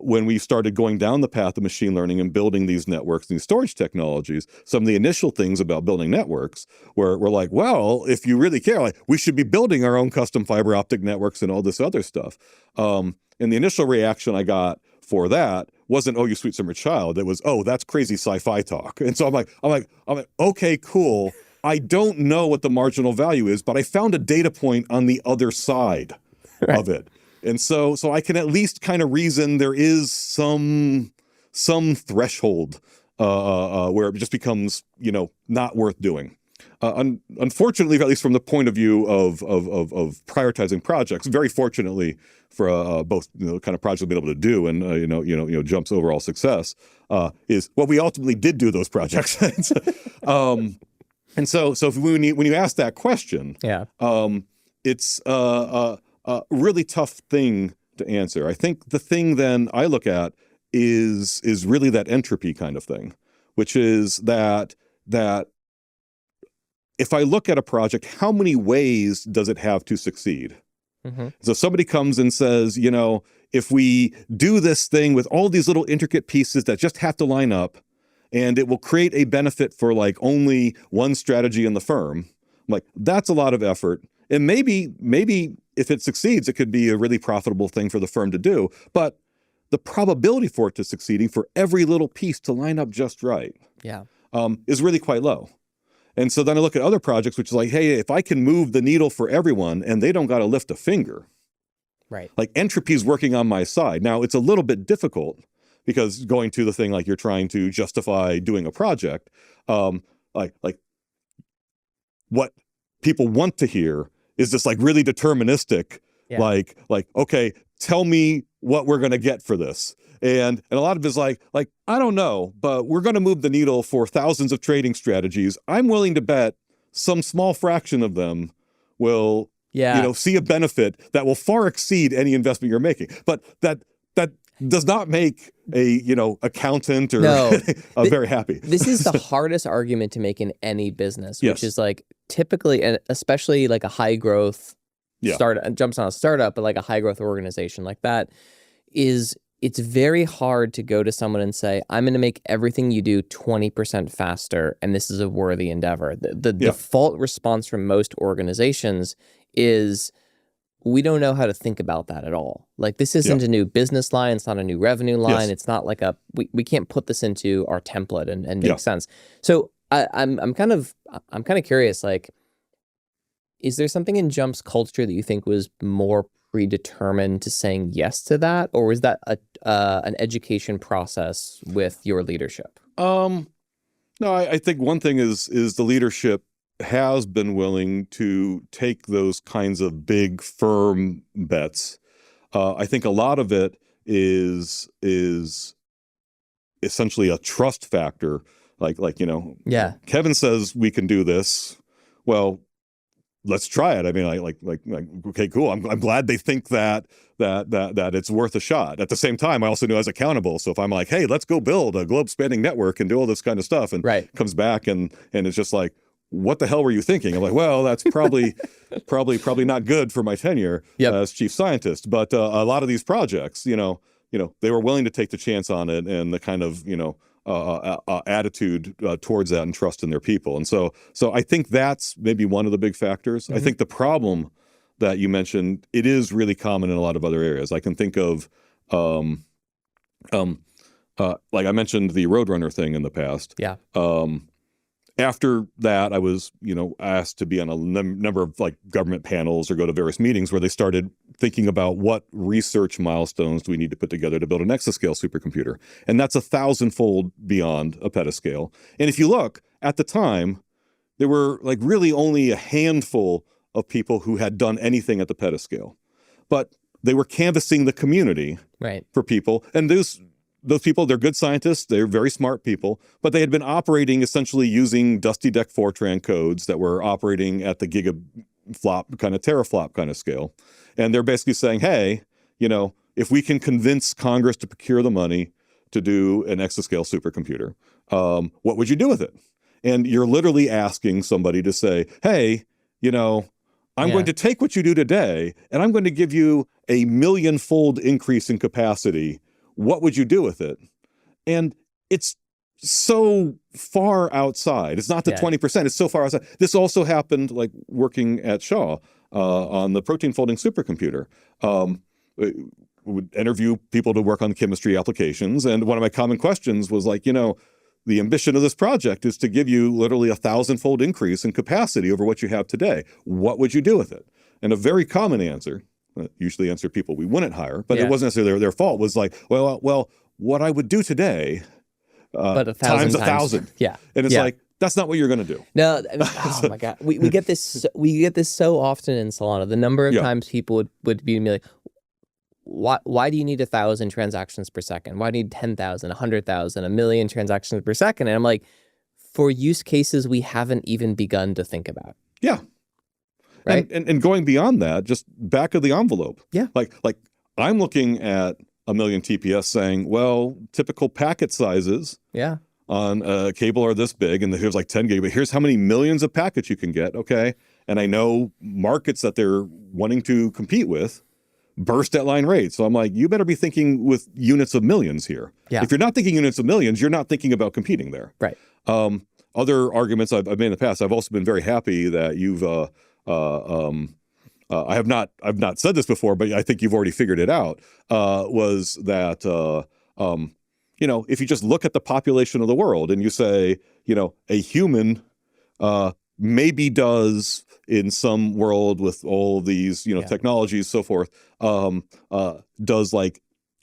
when we started going down the path of machine learning and building these networks, these storage technologies. Some of the initial things about building networks were like, well, if you really care, we should be building our own custom fiber optic networks and all this other stuff. And the initial reaction I got for that wasn't, oh, you sweet summer child. It was, oh, that's crazy sci-fi talk. And so I'm like, okay, cool. I don't know what the marginal value is, but I found a data point on the other side of it. And so I can at least kind of reason there is some threshold where it just becomes, not worth doing. Unfortunately, at least from the point of view of prioritizing projects, very fortunately for both kind of projects we've been able to do and Jump's overall success is we ultimately did do those projects. And so when you ask that question, it's a really tough thing to answer. I think the thing then I look at is really that entropy kind of thing, which is that if I look at a project, how many ways does it have to succeed? Mm-hmm. So somebody comes and says, if we do this thing with all these little intricate pieces that just have to line up, and it will create a benefit for like only one strategy in the firm, I'm like, that's a lot of effort. And maybe if it succeeds, it could be a really profitable thing for the firm to do. But the probability for it to succeeding for every little piece to line up just right is really quite low. And so then I look at other projects, which is like, hey, if I can move the needle for everyone and they don't got to lift a finger, Right. Like entropy is working on my side. Now it's a little bit difficult because going to the thing like you're trying to justify doing a project, like what people want to hear is this like really deterministic, like okay, tell me what we're gonna get for this. And a lot of it is like I don't know, but we're gonna move the needle for thousands of trading strategies. I'm willing to bet some small fraction of them will see a benefit that will far exceed any investment you're making. But that does not make a accountant or very happy. This is the hardest argument to make in any business, which is like typically, and especially like a high growth startup, jumps on a startup, but like a high growth organization like that, is it's very hard to go to someone and say, I'm going to make everything you do 20% faster, and this is a worthy endeavor. The default response from most organizations is, we don't know how to think about that at all. Like, this isn't a new business line. It's not a new revenue line. It's not like we can't put this into our template and make sense. So I'm kind of curious, like, is there something in Jump's culture that you think was more predetermined to saying yes to that? Or was that an education process with your leadership? No, I think one thing is the leadership has been willing to take those kinds of big firm bets. I think a lot of it is essentially a trust factor. Like Kevin says we can do this. Well, let's try it. I mean, like okay, cool. I'm glad they think that it's worth a shot. At the same time, I also know I was accountable. So if I'm like, hey, let's go build a globe spanning network and do all this kind of stuff, and comes back and it's just like, what the hell were you thinking? I'm like, well, that's probably not good for my tenure as chief scientist. But a lot of these projects, they were willing to take the chance on it, and the kind of attitude towards that and trust in their people. And so I think that's maybe one of the big factors. I think the problem that you mentioned, it is really common in a lot of other areas. I can think of like I mentioned the Roadrunner thing in the past. After that, I was, asked to be on a number of like government panels or go to various meetings where they started thinking about what research milestones do we need to put together to build an exascale supercomputer. And that's 1,000-fold beyond a petascale. And if you look at the time, there were like really only a handful of people who had done anything at the petascale. But they were canvassing the community for people. And those people, they're good scientists, they're very smart people, but they had been operating essentially using Dusty Deck Fortran codes that were operating at the gigaflop kind of teraflop kind of scale. And they're basically saying, hey, if we can convince Congress to procure the money to do an exascale supercomputer, what would you do with it? And you're literally asking somebody to say, hey, I'm going to take what you do today, and I'm going to give you a 1,000,000-fold increase in capacity. What would you do with it? And it's so far outside. It's not the 20%. It's so far outside. This also happened like working at Shaw on the protein folding supercomputer. We would interview people to work on chemistry applications. And one of my common questions was like, the ambition of this project is to give you literally 1,000-fold increase in capacity over what you have today. What would you do with it? And a very common answer, usually answer people we wouldn't hire, but it wasn't necessarily their fault, was like, well, what I would do today but 1,000 times 1,000. Yeah. And it's like, that's not what you're going to do. No, I mean, oh my God. We get this so often in Solana. The number of times people would be like, why do you need 1,000 transactions per second? Why do you need 10,000, 100,000, 1,000,000 transactions per second? And I'm like, for use cases we haven't even begun to think about. Yeah. Right. And going beyond that, just back of the envelope. Yeah. Like I'm looking at 1,000,000 TPS saying, well, typical packet sizes on a cable are this big, and here's like 10 gig, but here's how many millions of packets you can get. Okay. And I know markets that they're wanting to compete with burst at line rate. So I'm like, you better be thinking with units of millions here. Yeah. If you're not thinking units of millions, you're not thinking about competing there. Right. Other arguments I've made in the past, I've also been very happy that you've I've not said this before, but I think you've already figured it out, was that, if you just look at the population of the world and you say, a human maybe does in some world with all these, technologies, so forth, does like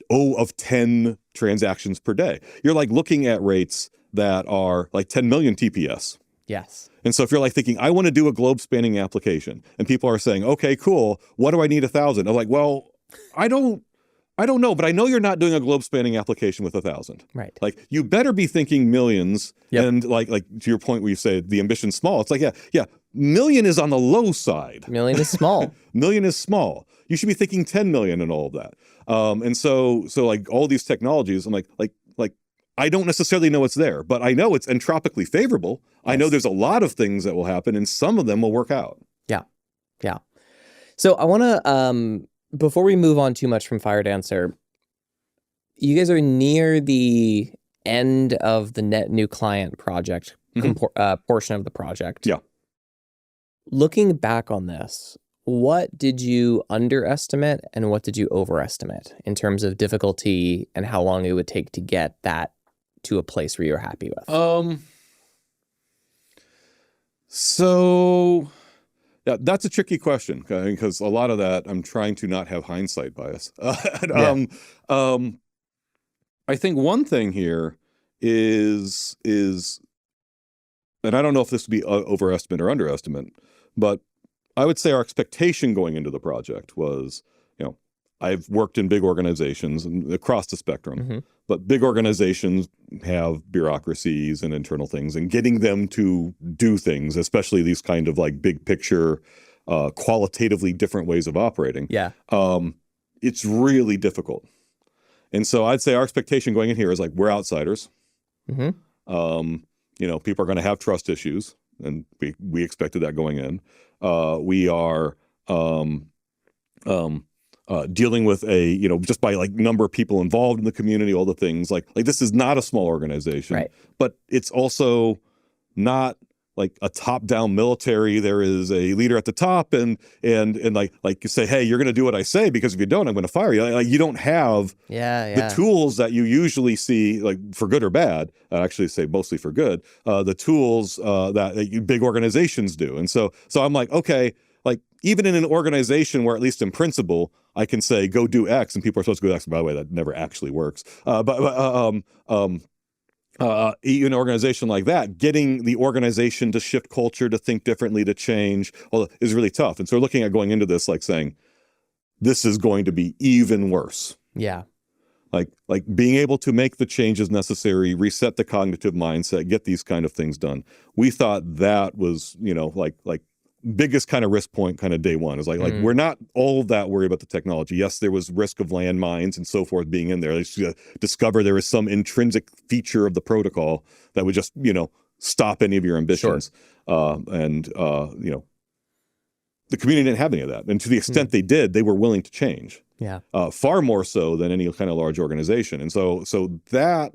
O of 10 transactions per day. You're like looking at rates that are like 10 million TPS. Yes. And so if you're like thinking, I want to do a globe spanning application, and people are saying, okay, cool, what do I need 1,000? I'm like, well, I don't know, but I know you're not doing a globe spanning application with 1,000. Right. Like you better be thinking millions. Yep. And like to your point where you say the ambition's small, it's like, yeah, million is on the low side. Million is small. Million is small. You should be thinking 10 million and all of that. And so like all these technologies, I'm like I don't necessarily know what's there, but I know it's entropically favorable. Yes. I know there's a lot of things that will happen, and some of them will work out. Yeah. So I want to, before we move on too much from Firedancer, you guys are near the end of the net new client project, portion of the project. Yeah. Looking back on this, what did you underestimate and what did you overestimate in terms of difficulty and how long it would take to get that to a place where you're happy with? So yeah, that's a tricky question, okay? Because a lot of that I'm trying to not have hindsight bias. I think one thing here is, and I don't know if this would be overestimate or underestimate, but I would say our expectation going into the project was, I've worked in big organizations and across the spectrum, but big organizations have bureaucracies and internal things, and getting them to do things, especially these kind of like big picture, qualitatively different ways of operating. Yeah. It's really difficult. And so I'd say our expectation going in here is like, we're outsiders. People are going to have trust issues, and we expected that going in. We are dealing with just by like number of people involved in the community, all the things like this is not a small organization, right? But it's also not like a top-down military. There is a leader at the top, and like you say, hey, you're going to do what I say, because if you don't, I'm going to fire you. Like you don't have the tools that you usually see, like for good or bad. I actually say mostly for good. The tools that big organizations do, and so I'm like, okay, like even in an organization where at least in principle I can say go do X, and people are supposed to go do X. By the way, that never actually works. In an organization like that, getting the organization to shift culture, to think differently, to change, is really tough. And so we're looking at going into this like saying, this is going to be even worse. Yeah. Like being able to make the changes necessary, reset the cognitive mindset, get these kind of things done. We thought that was, like biggest kind of risk point kind of day one is like we're not all that worried about the technology. Yes, there was risk of landmines and so forth being in there. They just discover there is some intrinsic feature of the protocol that would just, stop any of your ambitions. Sure. The community didn't have any of that. And to the extent they did, they were willing to change. Yeah. Far more so than any kind of large organization. And so that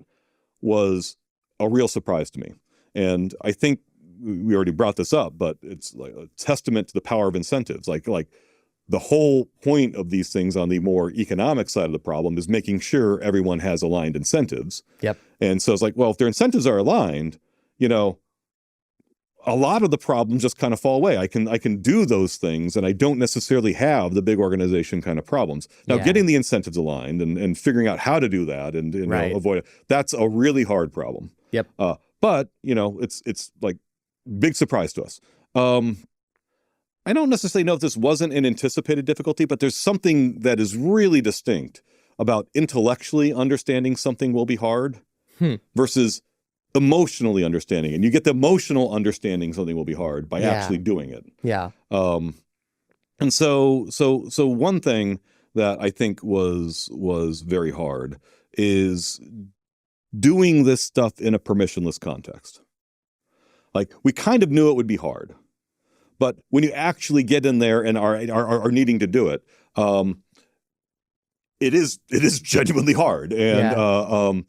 was a real surprise to me. And I think we already brought this up, but it's like a testament to the power of incentives. Like the whole point of these things on the more economic side of the problem is making sure everyone has aligned incentives. Yep. And so it's like, well, if their incentives are aligned, a lot of the problems just kind of fall away. I can do those things, and I don't necessarily have the big organization kind of problems. Now, getting the incentives aligned and figuring out how to do that and avoid it, that's a really hard problem. Yep. But it's like big surprise to us. I don't necessarily know if this wasn't an anticipated difficulty, but there's something that is really distinct about intellectually understanding something will be hard versus emotionally understanding. And you get the emotional understanding something will be hard by actually doing it. Yeah. And so one thing that I think was very hard is doing this stuff in a permissionless context. Like we kind of knew it would be hard, but when you actually get in there and are needing to do it, it is genuinely hard. And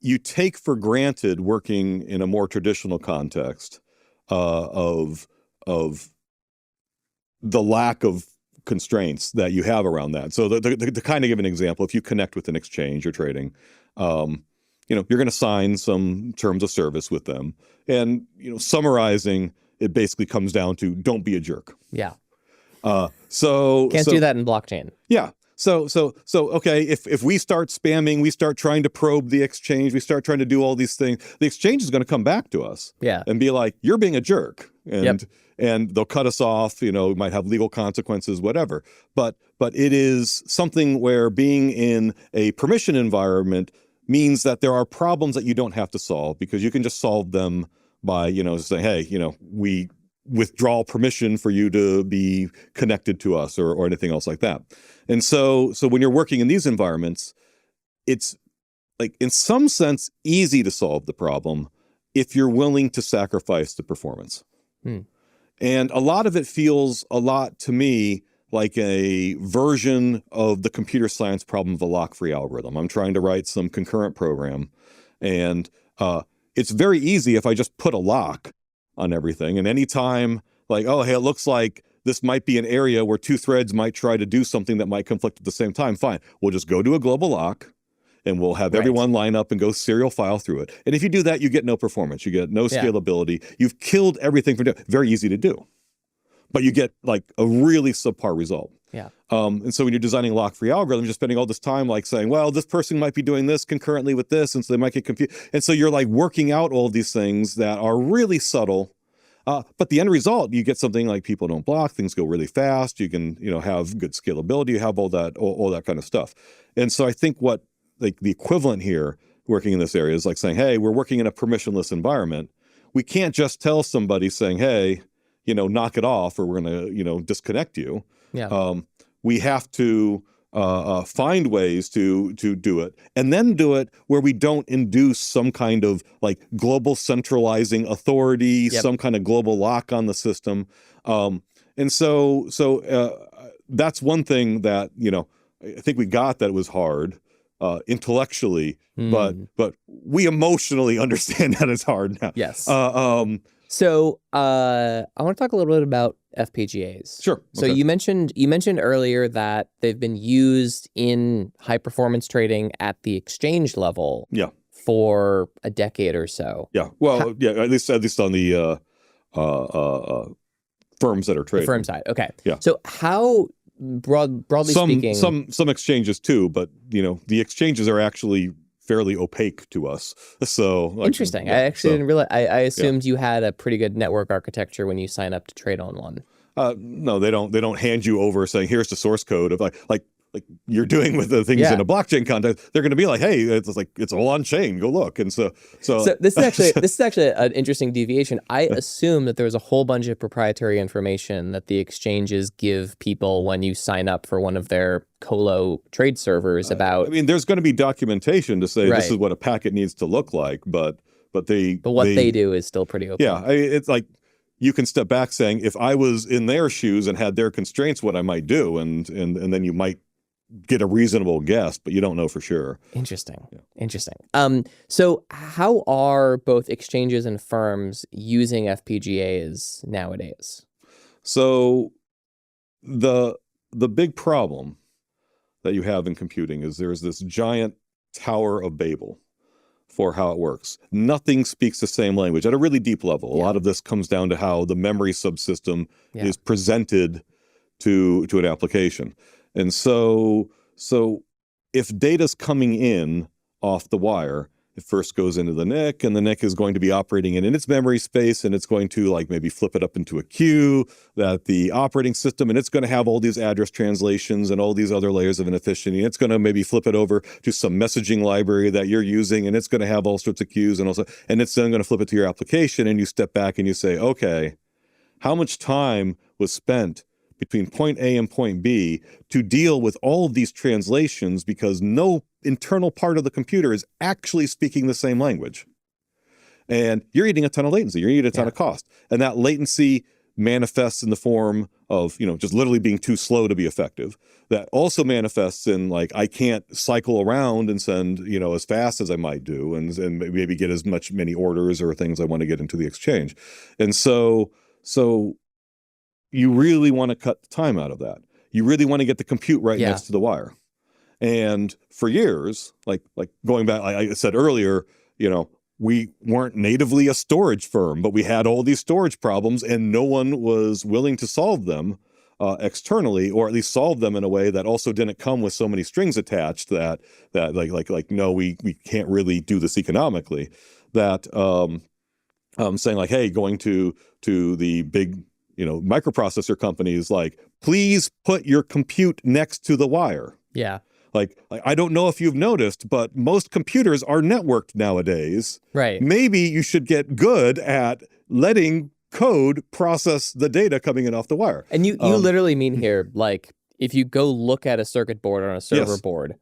you take for granted working in a more traditional context of the lack of constraints that you have around that. So to kind of give an example, if you connect with an exchange or trading, you're going to sign some terms of service with them, and summarizing it basically comes down to don't be a jerk. Yeah. So can't do that in blockchain. Yeah. So okay, if we start spamming, we start trying to probe the exchange, we start trying to do all these things, the exchange is going to come back to us. Yeah. And be like, you're being a jerk. And Yep. and they'll cut us off, might have legal consequences, whatever. But it is something where being in a permission environment means that there are problems that you don't have to solve, because you can just solve them by, saying, hey, we withdraw permission for you to be connected to us, or anything else like that. And so when you're working in these environments, it's like, in some sense, easy to solve the problem if you're willing to sacrifice the performance. And a lot of it feels a lot to me like a version of the computer science problem of a lock-free algorithm. I'm trying to write some concurrent program, and it's very easy if I just put a lock on everything. And anytime, like, oh, hey, it looks like this might be an area where two threads might try to do something that might conflict at the same time, fine. We'll just go to a global lock, and we'll have everyone line up and go serial file through it. And if you do that, you get no performance. You get no scalability. You've killed everything from doing. Very easy to do. But you get like a really subpar result. Yeah. And so when you're designing lock-free algorithms, you're spending all this time like saying, well, this person might be doing this concurrently with this, and so they might get confused. And so you're like working out all these things that are really subtle. But the end result, you get something like people don't block, things go really fast, you can, have good scalability, you have all that kind of stuff. And so I think what, like, the equivalent here working in this area is like saying, hey, we're working in a permissionless environment. We can't just tell somebody saying, hey, knock it off, or we're going to, disconnect you. Yeah. We have to find ways to do it, and then do it where we don't induce some kind of like global centralizing authority, some kind of global lock on the system. And so that's one thing that, I think we got that was hard. Intellectually, but we emotionally understand that it's hard now. Yes. So I want to talk a little bit about FPGAs. Sure. So you mentioned earlier that they've been used in high performance trading at the exchange level. Yeah. For a decade or so. Yeah. Well, at least on the firms that are trading. The firm side. Okay. Yeah. So how broadly speaking, some exchanges too, but the exchanges are actually fairly opaque to us. So interesting. I actually didn't realize. I assumed you had a pretty good network architecture when you sign up to trade on one. No, they don't hand you over saying, here's the source code of like you're doing with the things in a blockchain context. They're going to be like, hey, it's all on chain. Go look. And so this is actually an interesting deviation. I assume that there's a whole bunch of proprietary information that the exchanges give people when you sign up for one of their colo trade servers about. There's going to be documentation to say this is what a packet needs to look like, but what they do is still pretty open. Yeah, it's like, you can step back saying, if I was in their shoes and had their constraints, what I might do, and then you might get a reasonable guess, but you don't know for sure. Interesting. So how are both exchanges and firms using FPGAs nowadays? So the big problem that you have in computing is there's this giant Tower of Babel for how it works. Nothing speaks the same language at a really deep level. A lot of this comes down to how the memory subsystem is presented to an application. And so if data's coming in off the wire, it first goes into the NIC, and the NIC is going to be operating in its memory space, and it's going to like maybe flip it up into a queue that the operating system, and it's going to have all these address translations and all these other layers of inefficiency. It's going to maybe flip it over to some messaging library that you're using, and it's going to have all sorts of queues, and it's then going to flip it to your application, and you step back and you say, okay, how much time was spent between point A and point B to deal with all of these translations, because no internal part of the computer is actually speaking the same language. And you're eating a ton of latency. You're eating a ton of cost. And that latency manifests in the form of, just literally being too slow to be effective. That also manifests in like, I can't cycle around and send, as fast as I might do, and maybe get as many orders or things I want to get into the exchange. And so you really want to cut the time out of that. You really want to get the compute right next to the wire. And for years, like going back, I said earlier, we weren't natively a storage firm, but we had all these storage problems and no one was willing to solve them externally, or at least solve them in a way that also didn't come with so many strings attached that no, we can't really do this economically. That saying like, hey, going to the big microprocessor companies, like, please put your compute next to the wire. Yeah. Like, I don't know if you've noticed, but most computers are networked nowadays. Right. Maybe you should get good at letting code process the data coming in off the wire. And you literally mean here, like, if you go look at a circuit board on a server board,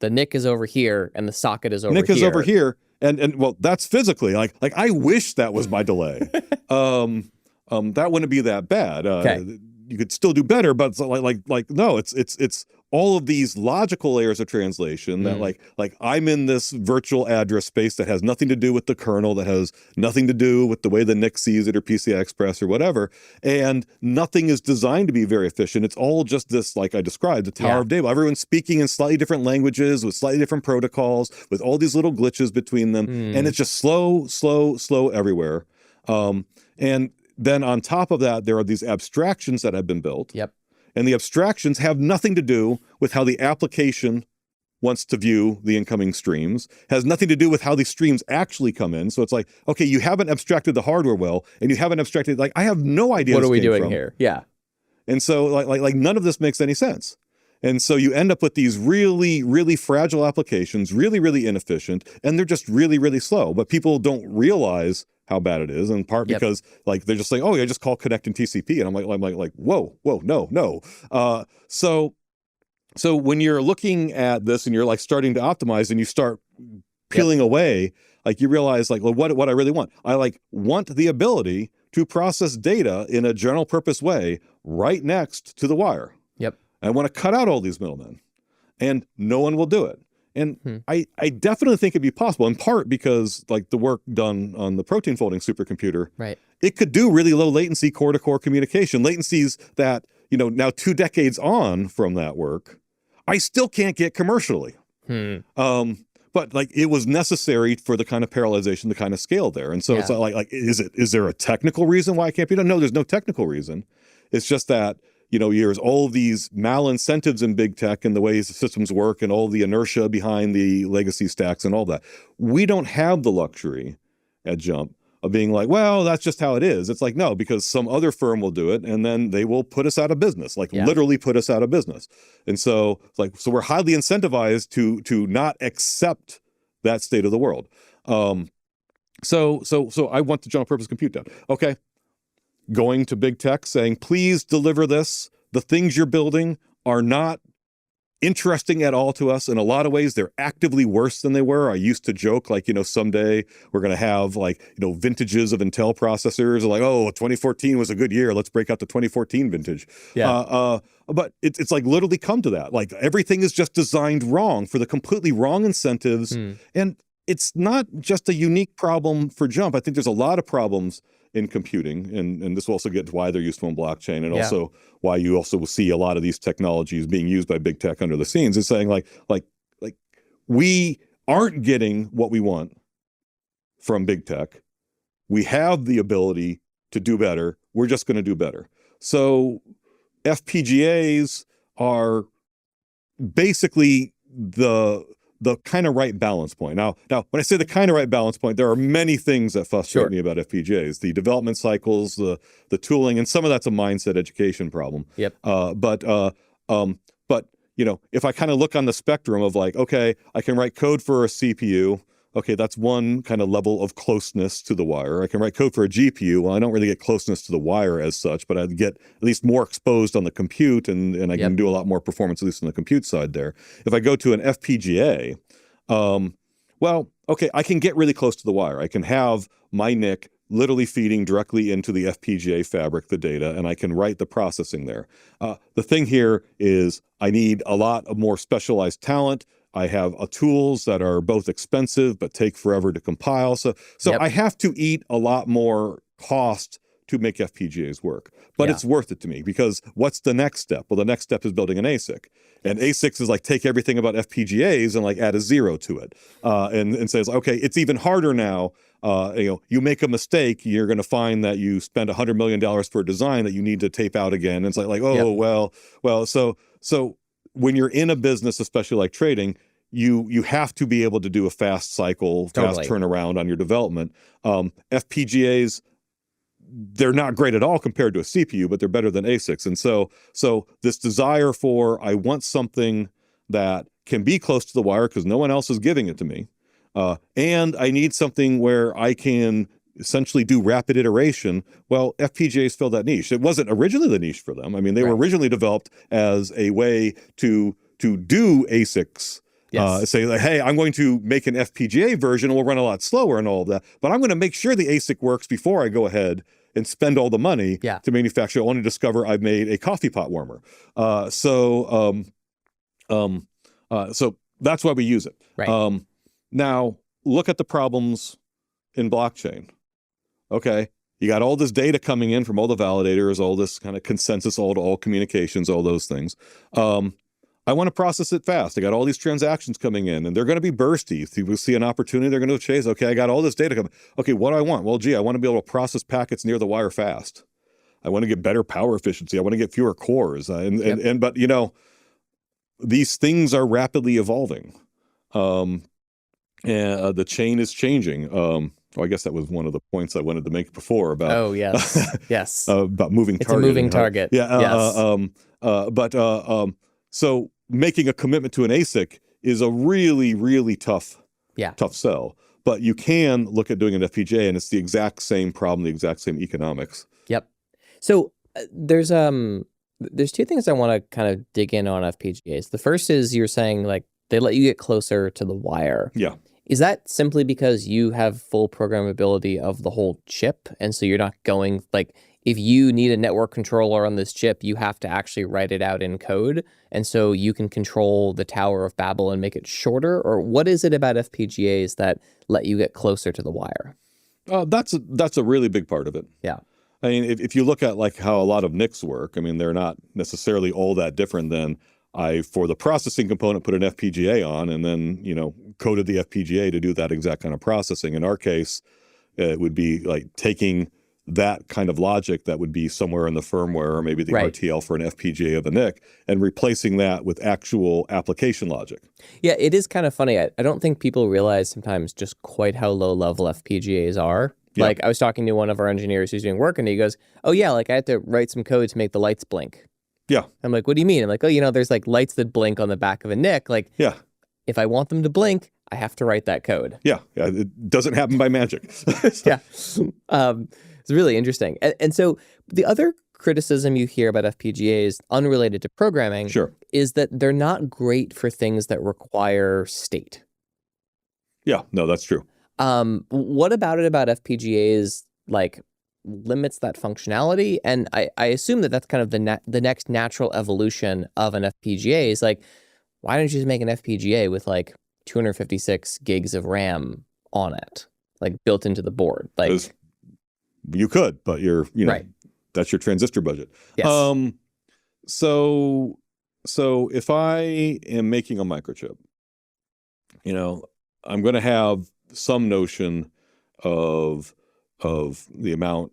the NIC is over here and the socket is over here. NIC is over here. And well, that's physically like I wish that was my delay. That wouldn't be that bad. Okay. You could still do better, but it's like no, it's all of these logical layers of translation that like I'm in this virtual address space that has nothing to do with the kernel, that has nothing to do with the way the NIC sees it or PCI Express or whatever, and nothing is designed to be very efficient. It's all just this, like I described, the Tower of Babel. Everyone's speaking in slightly different languages with slightly different protocols, with all these little glitches between them, and it's just slow everywhere. And then on top of that, there are these abstractions that have been built. Yep. And the abstractions have nothing to do with how the application wants to view the incoming streams, has nothing to do with how the streams actually come in. So it's like, okay, you haven't abstracted the hardware well, and you haven't abstracted, like, I have no idea what are we doing here. Yeah. And so like none of this makes any sense. And so you end up with these really fragile applications, really inefficient, and they're just really slow. But people don't realize how bad it is, in part because like they're just saying, oh yeah, just call connect and TCP, and I'm like whoa, no. So when you're looking at this and you're like starting to optimize and you start peeling away, like you realize like, well, what I really want, I like want the ability to process data in a general purpose way right next to the wire. Yep. I want to cut out all these middlemen, and no one will do it. And I definitely think it'd be possible, in part because like the work done on the protein folding supercomputer, right? It could do really low latency core-to-core communication, latencies that, now 2 decades on from that work, I still can't get commercially. But like it was necessary for the kind of parallelization, the kind of scale there. And so it's like, is there a technical reason why it can't be done? No, there's no technical reason. It's just that, there's all of these malincentives in big tech and the ways the systems work and all the inertia behind the legacy stacks and all that. We don't have the luxury at Jump of being like, well, that's just how it is. It's like, no, because some other firm will do it and then they will put us out of business, like literally put us out of business. And so so we're highly incentivized to not accept that state of the world. So I want the general purpose compute down. Okay. Going to big tech saying, please deliver this. The things you're building are not interesting at all to us. In a lot of ways, they're actively worse than they were. I used to joke, like, someday we're going to have like, vintages of Intel processors, like, oh, 2014 was a good year. Let's break out the 2014 vintage. Yeah. But it's like literally come to that. Like everything is just designed wrong for the completely wrong incentives. And it's not just a unique problem for Jump. I think there's a lot of problems in computing, and this will also get to why they're useful in blockchain, and also why you also will see a lot of these technologies being used by big tech under the scenes. Is saying like we aren't getting what we want from big tech. We have the ability to do better. We're just going to do better. So FPGAs are basically the kind of right balance point. Now, when I say the kind of right balance point, there are many things that frustrate me about FPGAs: the development cycles, the tooling, and some of that's a mindset education problem. Yep. But if I kind of look on the spectrum of like, okay, I can write code for a CPU. Okay, that's one kind of level of closeness to the wire. I can write code for a GPU. Well, I don't really get closeness to the wire as such, but I get at least more exposed on the compute, and I can do a lot more performance, at least on the compute side there. If I go to an FPGA, well, okay, I can get really close to the wire. I can have my NIC literally feeding directly into the FPGA fabric the data, and I can write the processing there. The thing here is I need a lot of more specialized talent. I have tools that are both expensive but take forever to compile. So I have to eat a lot more cost to make FPGAs work. But Yeah. it's worth it to me, because what's the next step? Well, the next step is building an ASIC. And ASICs is like take everything about FPGAs and like add a 0 to it, and says, okay, it's even harder now. You make a mistake, you're going to find that you spent $100 million for a design that you need to tape out again. And it's like oh, well, so when you're in a business, especially like trading, you have to be able to do a fast cycle, fast turnaround on your development. FPGAs, they're not great at all compared to a CPU, but they're better than ASICs. And so this desire for, I want something that can be close to the wire because no one else is giving it to me. And I need something where I can essentially do rapid iteration. Well, FPGAs fill that niche. It wasn't originally the niche for them. I mean, they were originally developed as a way to do ASICs. Say like, hey, I'm going to make an FPGA version. We'll run a lot slower and all of that, but I'm going to make sure the ASIC works before I go ahead and spend all the money to manufacture. I want to discover I've made a coffee pot warmer. So that's why we use it. Right. Now look at the problems in blockchain. Okay, you got all this data coming in from all the validators, all this kind of consensus, all communications, all those things. I want to process it fast. I got all these transactions coming in, and they're going to be bursty. If you see an opportunity, they're going to chase. Okay, I got all this data coming. Okay, what do I want? Well, gee, I want to be able to process packets near the wire fast. I want to get better power efficiency. I want to get fewer cores. But you know, these things are rapidly evolving. And the chain is changing. I guess that was one of the points I wanted to make before about. Oh yes, yes. About moving target. It's a moving target. So making a commitment to an ASIC is a really, really tough sell. But you can look at doing an FPGA, and it's the exact same problem, the exact same economics. Yep. So there's two things I want to kind of dig in on FPGAs. The first is you're saying like they let you get closer to the wire. Yeah. Is that simply because you have full programmability of the whole chip, and so you're not going like, if you need a network controller on this chip, you have to actually write it out in code, and so you can control the Tower of Babel and make it shorter? Or what is it about FPGAs that let you get closer to the wire? That's a really big part of it. Yeah. I mean, if you look at like how a lot of NICs work, I mean, they're not necessarily all that different than for the processing component, put an FPGA on and then, coded the FPGA to do that exact kind of processing. In our case, it would be like taking that kind of logic that would be somewhere in the firmware or maybe the RTL for an FPGA of a NIC and replacing that with actual application logic. Yeah, it is kind of funny. I don't think people realize sometimes just quite how low level FPGAs are. Yeah. Like I was talking to one of our engineers who's doing work and he goes, oh yeah, like I had to write some code to make the lights blink. Yeah. I'm like, what do you mean? I'm like, oh, there's like lights that blink on the back of a NIC. Like, yeah. If I want them to blink, I have to write that code. Yeah. It doesn't happen by magic. Yeah. It's really interesting. And so the other criticism you hear about FPGAs unrelated to programming is that they're not great for things that require state. Yeah, no, that's true. What about FPGAs like limits that functionality? And I assume that that's kind of the next natural evolution of an FPGA is like, why don't you just make an FPGA with like 256 gigs of RAM on it, like built into the board? Like you could, but that's your transistor budget. Yes. So if I am making a microchip, I'm going to have some notion of the amount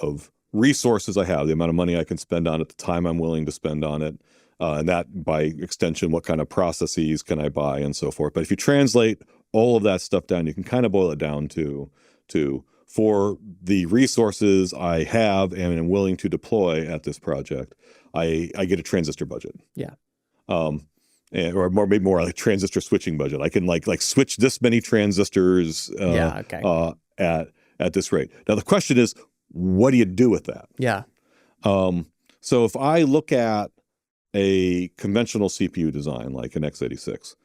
of resources I have, the amount of money I can spend on it, the time I'm willing to spend on it, and that by extension, what kind of processes can I buy and so forth. But if you translate all of that stuff down, you can kind of boil it down to for the resources I have and am willing to deploy at this project, I get a transistor budget. Yeah. Or maybe more like a transistor switching budget. I can like switch this many transistors at this rate. Now the question is, what do you do with that? Yeah. So if I look at a conventional CPU design like an x86,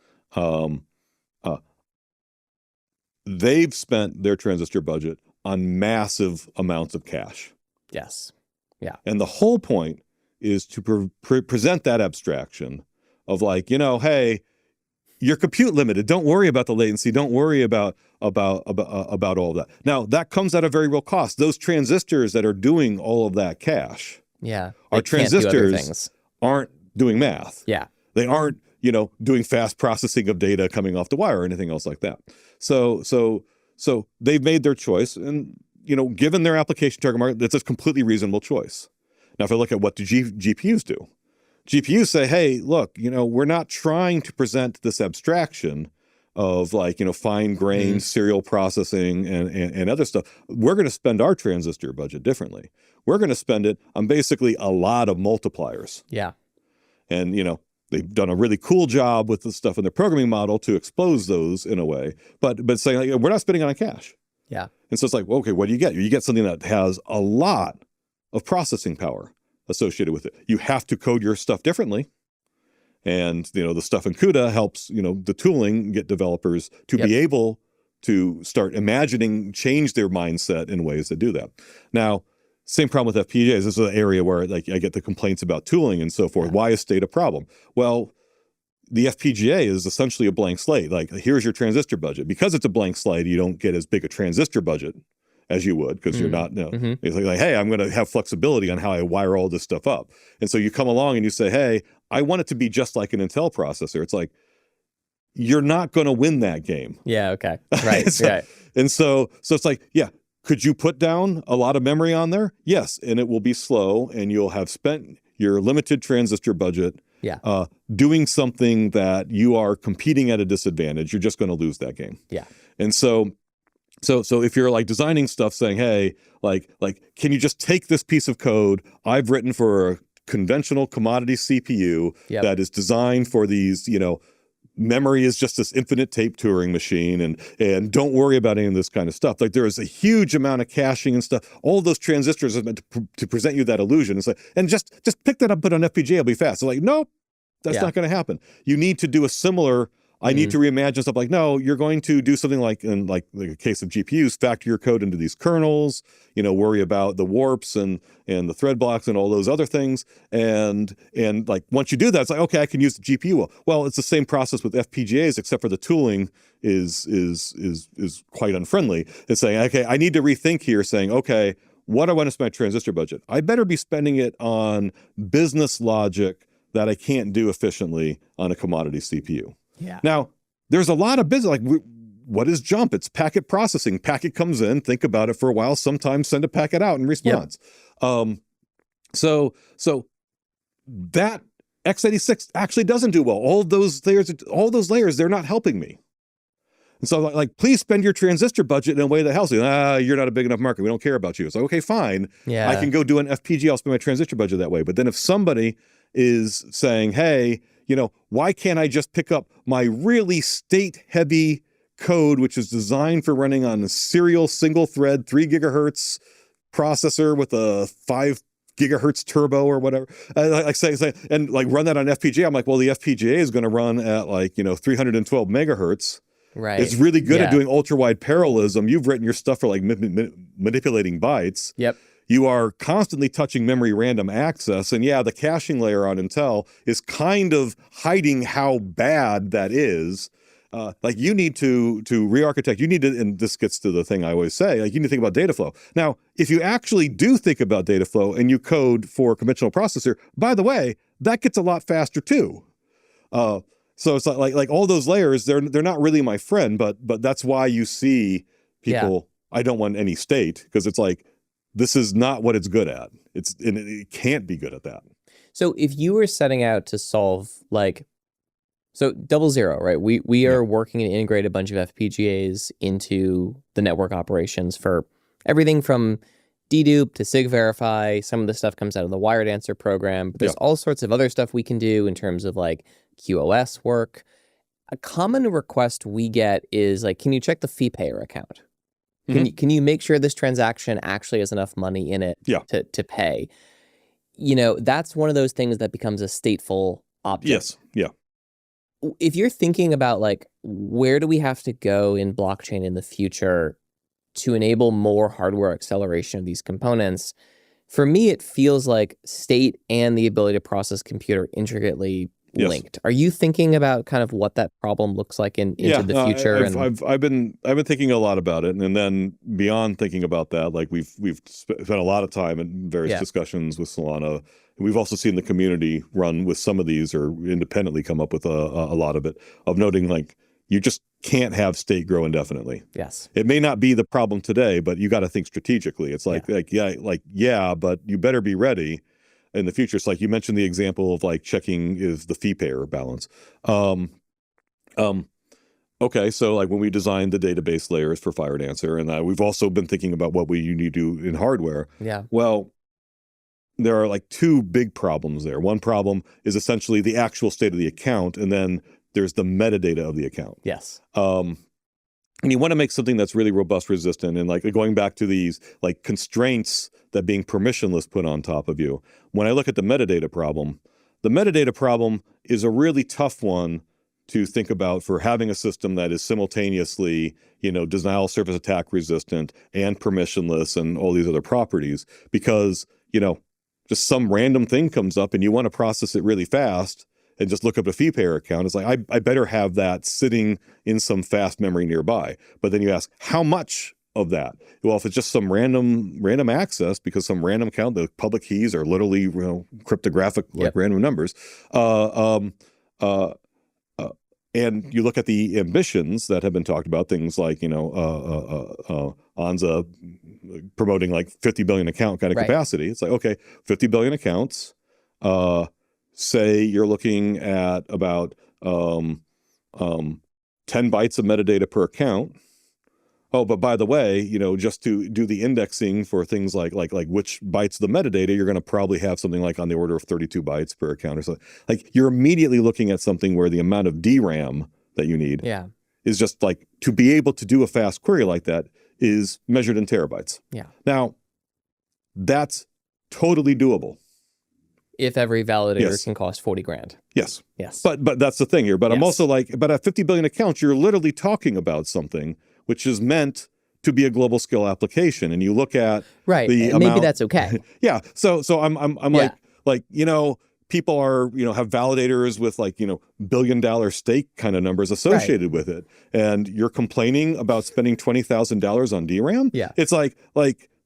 they've spent their transistor budget on massive amounts of cache. Yes. Yeah. And the whole point is to present that abstraction of like, hey, you're compute limited. Don't worry about the latency. Don't worry about all of that. Now, that comes at a very real cost. Those transistors that are doing all of that cache, our transistors aren't doing math. Yeah. They aren't, doing fast processing of data coming off the wire or anything else like that. So they've made their choice, and given their application target market, that's a completely reasonable choice. Now, if I look at what do GPUs do, GPUs say, hey, look, we're not trying to present this abstraction of fine-grained serial processing and other stuff. We're going to spend our transistor budget differently. We're going to spend it on basically a lot of multipliers. Yeah. And, they've done a really cool job with the stuff in their programming model to expose those in a way. But saying, we're not spending it on cache. Yeah. And so it's like, well, okay, what do you get? You get something that has a lot of processing power associated with it. You have to code your stuff differently. And, the stuff in CUDA helps, the tooling get developers to be able to start change their mindset in ways that do that. Now, same problem with FPGAs. This is an area where I get the complaints about tooling and so forth. Why is state a problem? Well, the FPGA is essentially a blank slate. Here's your transistor budget. Because it's a blank slate, you don't get as big a transistor budget as you would, because you're not, it's like, hey, I'm going to have flexibility on how I wire all this stuff up. And so you come along and you say, hey, I want it to be just like an Intel processor. It's like, you're not going to win that game. Yeah, okay. Right, right. And so it's like, yeah, could you put down a lot of memory on there? Yes, and it will be slow, and you'll have spent your limited transistor budget doing something that you are competing at a disadvantage. You're just going to lose that game. Yeah. And so if you're designing stuff saying, hey, can you just take this piece of code I've written for a conventional commodity CPU that is designed for these, memory is just this infinite tape Turing machine, and don't worry about any of this kind of stuff. There is a huge amount of caching and stuff. All of those transistors are meant to present you that illusion. It's and just pick that up, put on FPGA, it'll be fast. So nope, that's not going to happen. You need to do a similar. I need to reimagine stuff no, you're going to do something in the case of GPUs, factor your code into these kernels, worry about the warps and the thread blocks and all those other things. And once you do that, it's okay, I can use the GPU. Well, it's the same process with FPGAs, except for the tooling is quite unfriendly. It's saying, okay, I need to rethink here, saying, okay, what do I want to spend my transistor budget? I better be spending it on business logic that I can't do efficiently on a commodity CPU. Yeah. Now, there's a lot of business. What is jump? It's packet processing. Packet comes in, think about it for a while, sometimes send a packet out in response. So that x86 actually doesn't do well. All those layers, they're not helping me. And so please spend your transistor budget in a way that helps you. You're not a big enough market. We don't care about you. It's okay, fine. Yeah. I can go do an FPGA. I'll spend my transistor budget that way. But then if somebody is saying, hey, why can't I just pick up my really state-heavy code, which is designed for running on a serial single-thread 3 gigahertz processor with a 5 gigahertz turbo or whatever, say, and run that on FPGA? I'm well, the FPGA is going to run at 312 megahertz. Right. It's really good at doing ultra-wide parallelism. You've written your stuff for manipulating bytes. Yep. You are constantly touching memory random access. And the caching layer on Intel is kind of hiding how bad that is. You need to re-architect. You need to, and this gets to the thing I always say, you need to think about data flow. Now, if you actually do think about data flow and you code for a conventional processor, by the way, that gets a lot faster too. So it's like all those layers, they're not really my friend, but that's why you see people, I don't want any state, because it's this is not what it's good at. It can't be good at that. So if you were setting out to solve so 00, right? We are working to integrate a bunch of FPGAs into the network operations for everything from dedupe to sig verify. Some of the stuff comes out of the Firedancer program, but there's all sorts of other stuff we can do in terms of QoS work. A common request we get is can you check the fee payer account? Can you make sure this transaction actually has enough money in it to pay? That's one of those things that becomes a stateful object. Yes. Yeah. If you're thinking about where do we have to go in blockchain in the future to enable more hardware acceleration of these components, for me, it feels like state and the ability to process computer intricately linked. Are you thinking about kind of what that problem looks like into the future? I've been thinking a lot about it, and then beyond thinking about that, like we've spent a lot of time in various discussions with Solana. We've also seen the community run with some of these or independently come up with a lot of it, of noting like you just can't have state grow indefinitely. Yes. It may not be the problem today, but you got to think strategically. It's like, but you better be ready in the future. It's like you mentioned the example of like checking is the fee payer balance. Okay, so like when we designed the database layers for Firedancer, and we've also been thinking about what we need to do in hardware. Yeah. Well, there are like two big problems there. One problem is essentially the actual state of the account, and then there's the metadata of the account. Yes. And you want to make something that's really robust, resistant, and like going back to these like constraints that being permissionless put on top of you. When I look at the metadata problem is a really tough one to think about for having a system that is simultaneously, denial service attack resistant and permissionless and all these other properties, because, just some random thing comes up and you want to process it really fast and just look up a fee payer account. It's like, I better have that sitting in some fast memory nearby. But then you ask, how much of that? Well, if it's just some random access, because some random account, the public keys are literally, cryptographic, like random numbers. And you look at the ambitions that have been talked about, things like, Anza promoting like 50 billion account kind of capacity. It's like, okay, 50 billion accounts, say you're looking at about 10 bytes of metadata per account. Oh, but by the way, just to do the indexing for things like which bytes of the metadata, you're going to probably have something like on the order of 32 bytes per account or so. Like you're immediately looking at something where the amount of DRAM that you need is just like, to be able to do a fast query like that is measured in terabytes. Yeah. Now, that's totally doable. If every validator can cost 40 grand. Yes. Yes. But that's the thing here. But I'm also like, but at 50 billion accounts, you're literally talking about something which is meant to be a global scale application. And you look at the amount. Maybe that's okay. Yeah. So I'm like, people are, have validators with like, $1 billion stake kind of numbers associated with it. And you're complaining about spending $20,000 on DRAM? Yeah. It's like,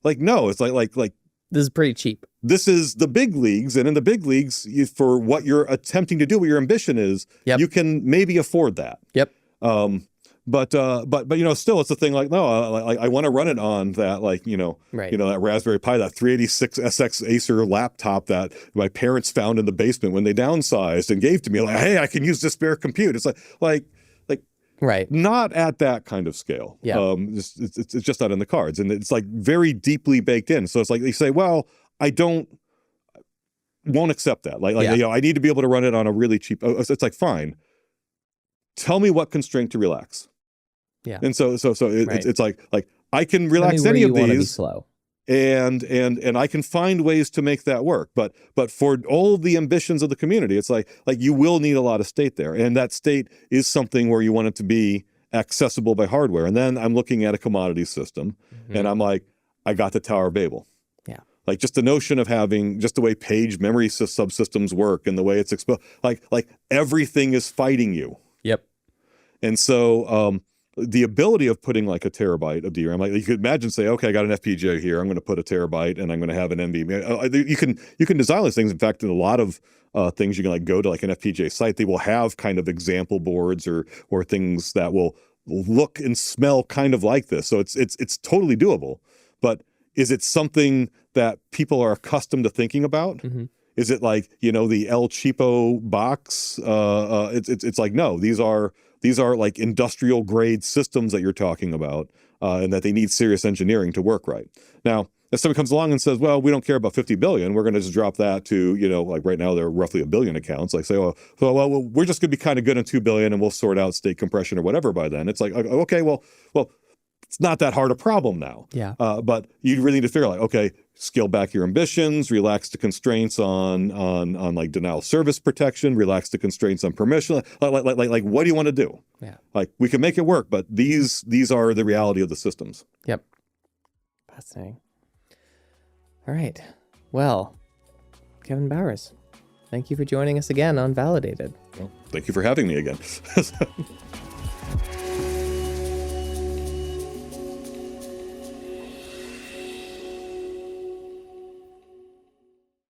no, it's like, this is pretty cheap. This is the big leagues. And in the big leagues, for what you're attempting to do, what your ambition is, you can maybe afford that. Yep. But still it's a thing like, no, I want to run it on that, like, that Raspberry Pi, that 386 SX Acer laptop that my parents found in the basement when they downsized and gave to me, like, hey, I can use this spare compute. It's like not at that kind of scale. Yeah. It's just not in the cards. And it's like very deeply baked in. So it's like they say, well, won't accept that. I need to be able to run it on a really cheap, it's like, fine. Tell me what constraint to relax. Yeah. And so it's like I can relax any of these, slow. and I can find ways to make that work. But for all the ambitions of the community, it's like you will need a lot of state there, and that state is something where you want it to be accessible by hardware. And then I'm looking at a commodity system, and I'm like, I got the Tower of Babel. Yeah. Like just the notion of having just the way page memory subsystems work and the way it's exposed, like everything is fighting you. Yep. And so the ability of putting like a terabyte of DRAM, like you could imagine, say, okay, I got an FPGA here, I'm going to put a terabyte and I'm going to have an NVMe. You can design these things. In fact, in a lot of things, you can like go to like an FPGA site, they will have kind of example boards or things that will look and smell kind of like this. So it's totally doable. But is it something that people are accustomed to thinking about? Mm-hmm. Is it like, the El Cheapo box? It's like, no, these are like industrial grade systems that you're talking about, and that they need serious engineering to work right. Now, if someone comes along and says, well, we don't care about 50 billion, we're going to just drop that to, like right now, there are roughly 1 billion accounts. Like say, well, we're just going to be kind of good on 2 billion and we'll sort out state compression or whatever by then. It's like, okay, well, it's not that hard a problem now. Yeah. But you really need to figure out, like, okay, scale back your ambitions, relax the constraints on like denial of service protection, relax the constraints on permission. Like what do you want to do? Yeah. Like we can make it work, but these are the reality of the systems. Yep. Fascinating. All right. Well, Kevin Bowers, Thank you for joining us again on Validated. Well, thank you for having me again.